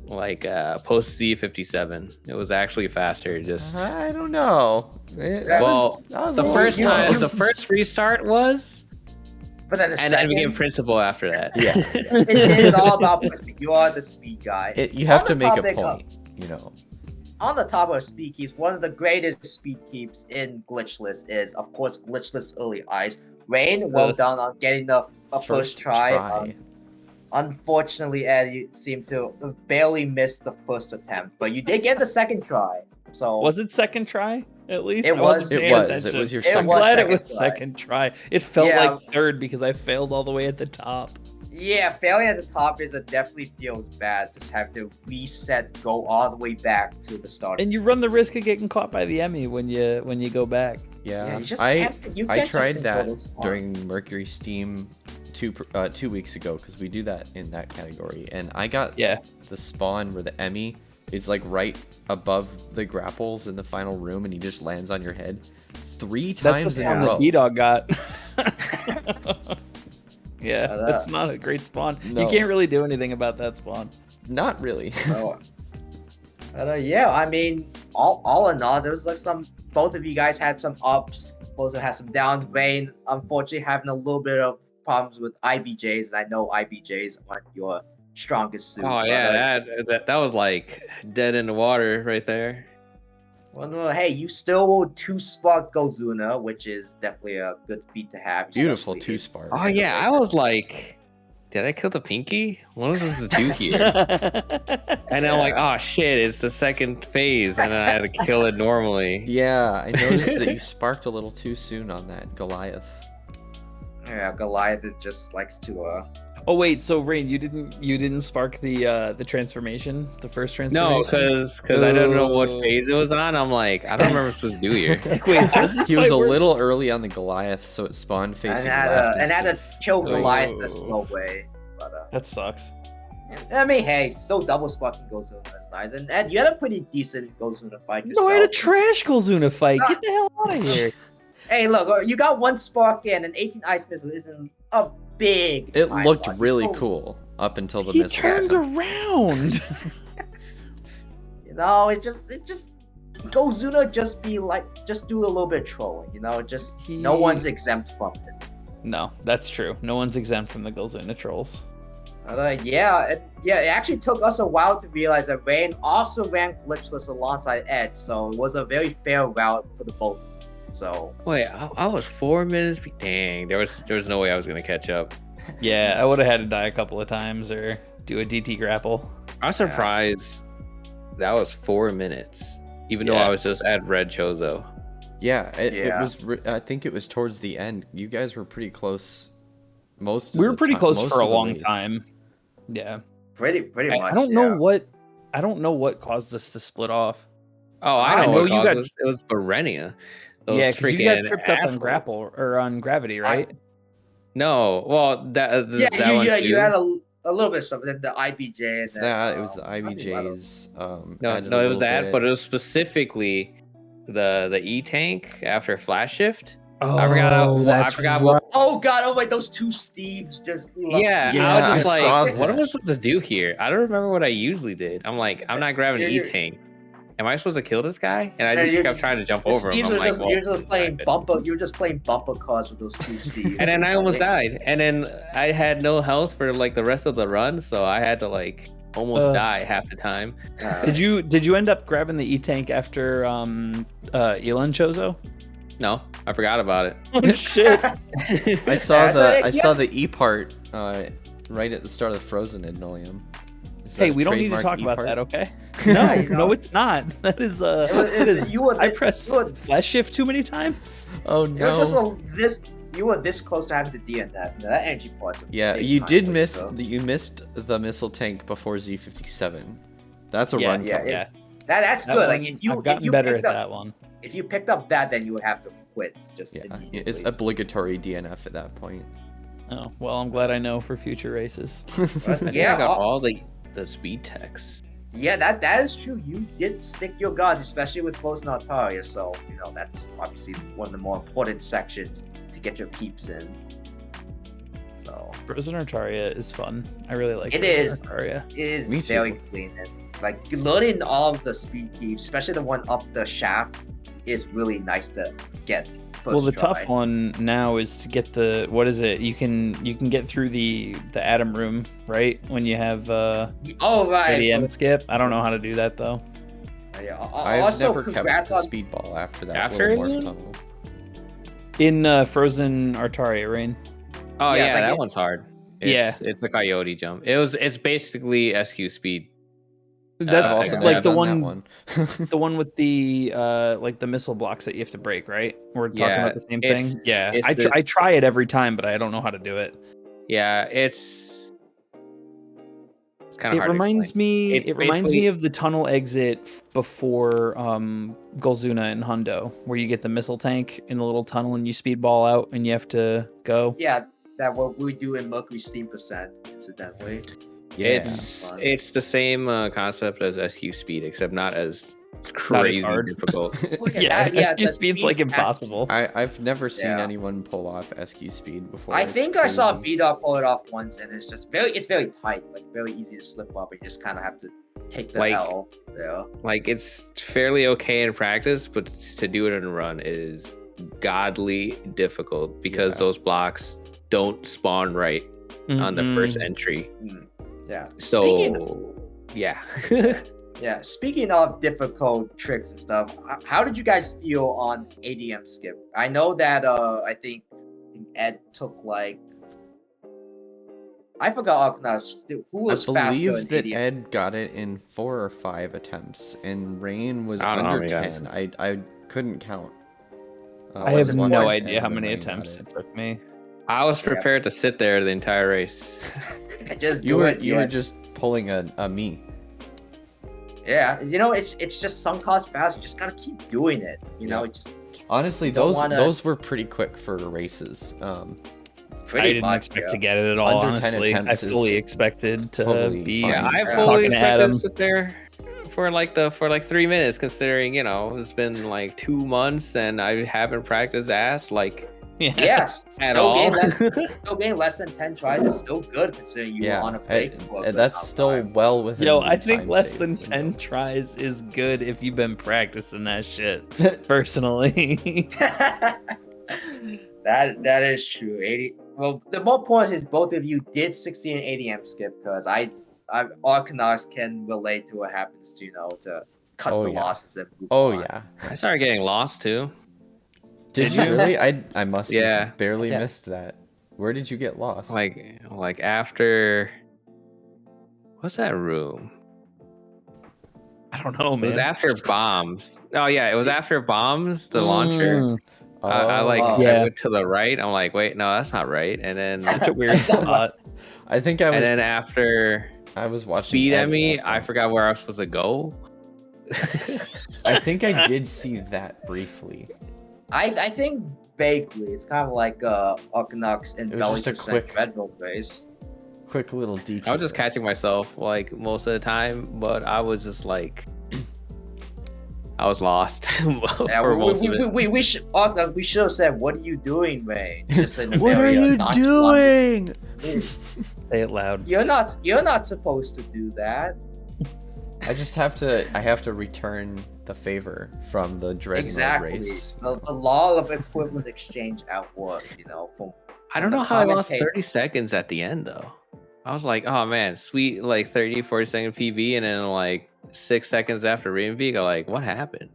Like post Z57, it was actually faster. Just I don't know. well, the first time, the first restart was, But then the and then it became second, principal after that. Yeah. it is all about principle. You are the speed guy. You have On to the make a topic of- point. On the top of speed keeps, one of the greatest speed keeps in Glitchless is, of course, Glitchless Early Eyes. Rain, well done on getting the first try. try. Unfortunately, Ed, you seem to have barely missed the first attempt, but you did get the second try. So Was it second try? At least It I wasn't was. paying It was. attention. It was your It I'm second. was glad it second was try. second try. It felt Yeah. like third because I failed all the way at the top. yeah, failing at the top definitely feels bad. Just have to reset, go all the way back to the start. And you run the risk of getting caught by the Emmy when you go back. Yeah, you just I can't, you I can't tried just that control this one. during Mercury Steam 2 weeks ago because we do that in that category, and I got Yeah. the spawn where the Emmy is like right above the grapples in the final room, and he just lands on your head 3 That's times the in a spawn row. that B-Dog got. Yeah, But, that's not a great spawn. No. You can't really do anything about that spawn. Not really. So, but yeah, I mean, all in all, there was like both of you guys had some ups, both had some downs. Rain, unfortunately, having a little bit of problems with IBJs, and I know IBJs aren't your strongest suit. Oh but, yeah, that was like dead in the water right there. Well, no, hey, you still 2-spark Gozuna, which is definitely a good feat to have. Beautiful especially 2-spark. Oh yeah, I was like, did I kill the pinky? What was this to do here? And then I'm like, oh shit, it's the second phase, and then I had to kill it normally. Yeah, I noticed that you sparked a little too soon on that Goliath. Yeah, Goliath just likes to Oh wait, so Rain, you didn't spark the transformation, the first No, transformation? because I don't know what Oh. phase it was on. I'm like, I don't remember what I'm supposed to do here. Like, wait, how does this He was fight a work? little early on the Goliath, so it spawned facing left. and had to instead of- kill Goliath the Oh. slow way. But That sucks. I mean, hey, still double sparking Gozuna is nice, and Ed, you had a pretty decent Gozuna fight yourself. No, I had a trash Golzuna fight. Get the hell out of here. Hey, look, you got 1 spark in, and 18 ice missile isn't a big. It time looked loss. really You're still- cool up until the He missiles turned happened. around. You know, it just Gozuna just do a little bit of trolling. You know, no He- one's exempt from it. No, that's true. No one's exempt from the Golzuna trolls. Yeah, it actually took us a while to realize that Rain also ran Glitchless alongside Ed, so it was a very fair route for the both. So Wait, I was 4 minutes. Dang, there was no way I was gonna catch up. Yeah, I would have had to die a couple of times or do a DT grapple. I'm surprised that was 4 minutes, even though Yeah. I was just at Red Chozo. Yeah, it Yeah. was. I think it was towards the end. You guys were pretty close. Most. We of were the pretty ti- close most for a of the long ways. time. Yeah. pretty much. I don't know what caused us to split off. Oh, I I know. know What you got- caused it was Berenia. Those Yeah, because you got freaking tripped up on assholes. grapple or on gravity, right? No, well, that Yeah, that one too. you had a little bit of something. The IBJ. It's And then, that. It was the I think a lot of- IBJs. No, added no, a it was little that, bit. but it was specifically the E tank after flash shift. Oh, I forgot. that's I forgot right. what. Oh god! Oh wait, those 2 Steves just. Yeah, Yeah, I was just I saw like, what am I that. supposed to do here? I don't remember what I usually did. I'm like, I'm not grabbing an E You're- tank. Am I supposed to kill this guy? And I Yeah, just you're kept just- trying to jump The over him. Steves I'm were like, just, well, you're just playing I- bumper. You were just playing bumper cars with those 2 Steves. And then I almost died. And then I had no health for like the rest of the run, so I had to like almost die half the time. Did you end up grabbing the E tank after Elon Chozo? No, I forgot about it. Oh shit! I saw Yeah, saw the E part right at the start of the Frozen Indolium. Hey, we don't need to talk about that, okay? No, Yeah, you know. no, it's not. That is It is. You were. I pressed You were, flash shift too many times. Oh you were no! just you were this close to having to DN that. That energy part's a Yeah, big you time did for miss. so. You missed the missile tank before Z57. That's a Yeah, run. yeah, count. Yeah, That's that good. one, Like if you I've if gotten you better at picked up, that one. if you picked up that, then you would have to quit. Just Yeah, immediately. it's obligatory DNF at that point. Oh well, I'm glad I know for future races. But I think yeah, I got all the speed techs. yeah, that is true. You did stick your guns, especially with Frozen Altaria. So you know that's obviously one of the more important sections to get your keeps in. So Frozen Artaria is fun. I really like It Frozen is. Artaria. it is Me too. very clean and like learning all of the speed keeps, especially the one up the shaft, is really nice to get. Well, the first try. tough one now is to get the what is it? You can get through the Atom Room, right? When you have Oh right. ADM skip. I don't know how to do that though. Yeah. I've Also, never kept congrats the on speedball after that After little morph it? tunnel. In Frozen Artaria, Rain. Oh Yeah, it's yeah, like that one's hard. It's a coyote jump. It's basically SQ speed. That's I've also like never the done one, that one. the one with the like the missile blocks that you have to break, right? We're talking Yeah, about the same thing. it's- Yeah, it's I try it every time, but I don't know how to do it. Yeah, it's kind of It hard reminds to explain. me. It's It reminds basically- me of the tunnel exit before Golzuna and Hundo, where you get the missile tank in the little tunnel and you speedball out and you have to go. Yeah, that what we do in Mercury Steam Percent, incidentally. Yeah. It's the same concept as SQ speed, except not as crazy hard. difficult. Look at Yeah, that, yeah, SQ the speed's speed like impossible. I've never seen Yeah. anyone pull off SQ speed before. I It's think I saw crazy. B-Dog pull it off once, and it's very tight, like very easy to slip up. You just kind of have to take the Like- L. Yeah. Like it's fairly okay in practice, but to do it in a run is godly difficult because Yeah. those blocks don't spawn right on the first entry. Yeah. So yeah. Yeah. Speaking of difficult tricks and stuff, how did you guys feel on ADM skip? I know that I think Ed took like I forgot who was I faster in believe that ADM. Ed got it in 4 or 5 attempts, and Rain was I don't know how under many times. 10. I couldn't count. I was have watching no Ed idea how when many Rain got attempts it. it took me. I was Yeah. prepared to sit there the entire race. Just You do were it, you were yes. just pulling a me. Yeah, you know, it's just sunk cost fast. You just gotta keep doing it. You know, Yeah. it just Honestly, Don't those wanna- those were pretty quick for races. pretty I didn't much. expect yeah. to get it at all. Under 10 honestly, I attempts fully is expected to totally be. fine. Yeah, I Yeah. fully Talking to expected Adam. to sit there for like 3 minutes, considering it's been like 2 months and I haven't practiced ass like Yes, at still all. getting less than 10 tries is still good considering you were on a break. for a good that's amount of still time. well within. Yo, the I think time less save than window. 10 tries is good if you've been practicing that shit. Personally. that is true. 80. Well, the more points is both of you did succeed in ADM skip because Arcanauts can relate to what happens to to cut Oh, the yeah. losses and move Oh on. yeah. I started getting lost too. Did you really? I must have Yeah. barely Yeah. missed that. Where did you get lost? Like after what's that room? I don't know, It was man. after bombs. Oh yeah, it was after bombs, the launcher. Mm, I Oh. Yeah. I went to the right. I'm like, wait, no, that's not right. And then such a weird spot. I think I and was. then after I was watching. Speed Ed Emmy, that I one. forgot where I was supposed to go. I think I did see that briefly. I think vaguely it's kind of like Arcanauts and It was just a quick- Red Bull race. Quick little detail. I was just catching myself like most of the time, but I was just like, I was lost Yeah, for most of it. we should have said, "What are you doing, Ray?" Just in a What are very, you nonchalant- doing? Say it loud. You're not supposed to do that. I just have to return the favor from the dread mode Exactly. race. The law of equivalent exchange at work, from I don't the know how I lost commentator. 30 seconds at the end though. I was like, oh man, sweet, like 30, 40-second PB, and then like 6 seconds after Rainbeak, I'm like, what happened?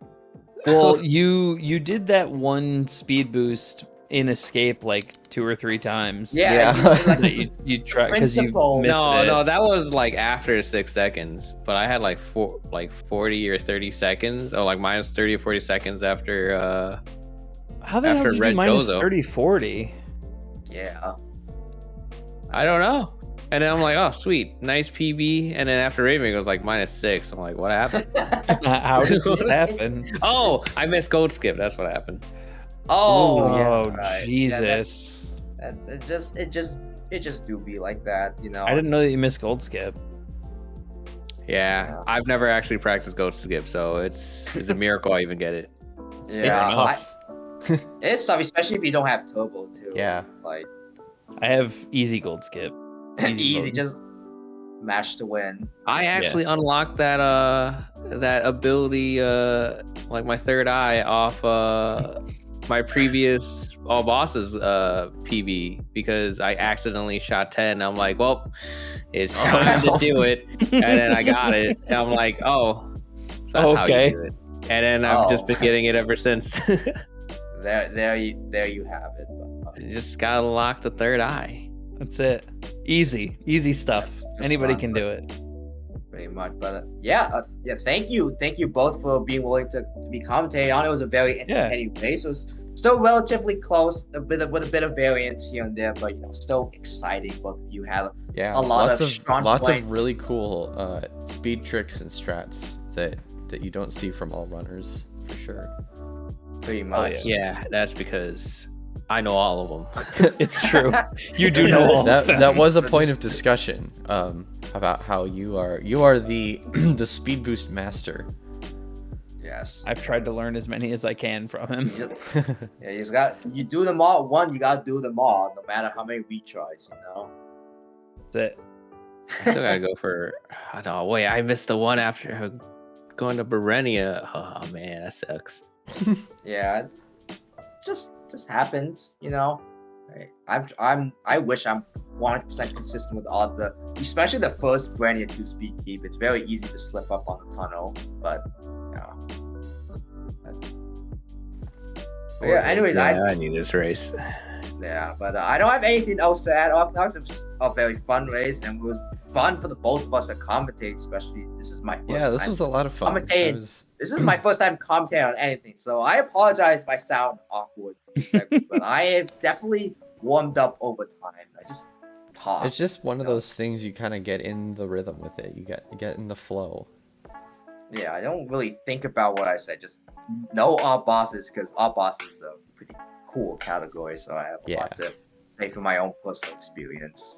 Well, you did that one speed boost in Escape like 2 or 3 times. Yeah, That you try because you Principle. missed it. No, that was like after 6 seconds, but I had like 40 or 30 seconds, or like minus 30 or 40 seconds after How the hell after did you Red minus Chozo. 30, 40? yeah. I don't know. And then I'm like, oh sweet, nice PB. And then after Rainbeak, it was like minus 6. I'm like, what happened? How did this happen? Oh, I missed Gold Skip. That's what happened. Oh, Oh, yeah, right. Jesus. Yeah, it just do be like that, I didn't know that you missed Gold Skip. Yeah, I've never actually practiced Gold Skip, so it's a miracle I even get it. Yeah, It's tough. it's tough, especially if you don't have turbo too. Yeah. Like I have easy Gold Skip. easy, mode. just match to win. I actually unlocked that ability, like my third eye off my previous all bosses PB because I accidentally shot 10. I'm like, well, it's time to do it, and then I got it. And I'm like, oh, so that's how Okay. you do it. And then I've just been getting it ever since. there you have it. But, You just gotta lock the third eye. That's it. Easy stuff. just Anybody fun, can but- do it. pretty much. But yeah, thank you both for being willing to be commentating on it. It was a very entertaining race. It was still relatively close, with a bit of variance here and there, but still exciting. Both of you had Yeah, a lot lots of strong lots points. of really cool speed tricks and strats that you don't see from all runners for sure. pretty much. Yeah, that's because I know all of them. It's true. You do know all of them. That was a point of discussion about how you are the the speed boost master. Yes. I've tried to learn as many as I can from him. Yeah, you do them all. You gotta do them all, no matter how many retries. That's it. I still gotta go for. Oh wait, I missed the one after going to Berenia. Oh man, that sucks. Yeah, it's just happens. I wish I'm 100% consistent with all especially the first Berenia 2 speed keep. It's very easy to slip up on the tunnel, but yeah. Anyways, I need this race. but I don't have anything else to add. That was a very fun race, and it was fun for the both of us to commentate. Especially this is my first Yeah, this time was a lot of fun. commentating. This is my first time commentating on anything, so I apologize if I sound awkward in segments, but I have definitely warmed up over time. I just talk. It's just one of those things you kind of get in the rhythm with it. You get in the flow. Yeah, I don't really think about what I said. Just know our bosses, because our bosses is a pretty cool category, so I have a lot to say from my own personal experience.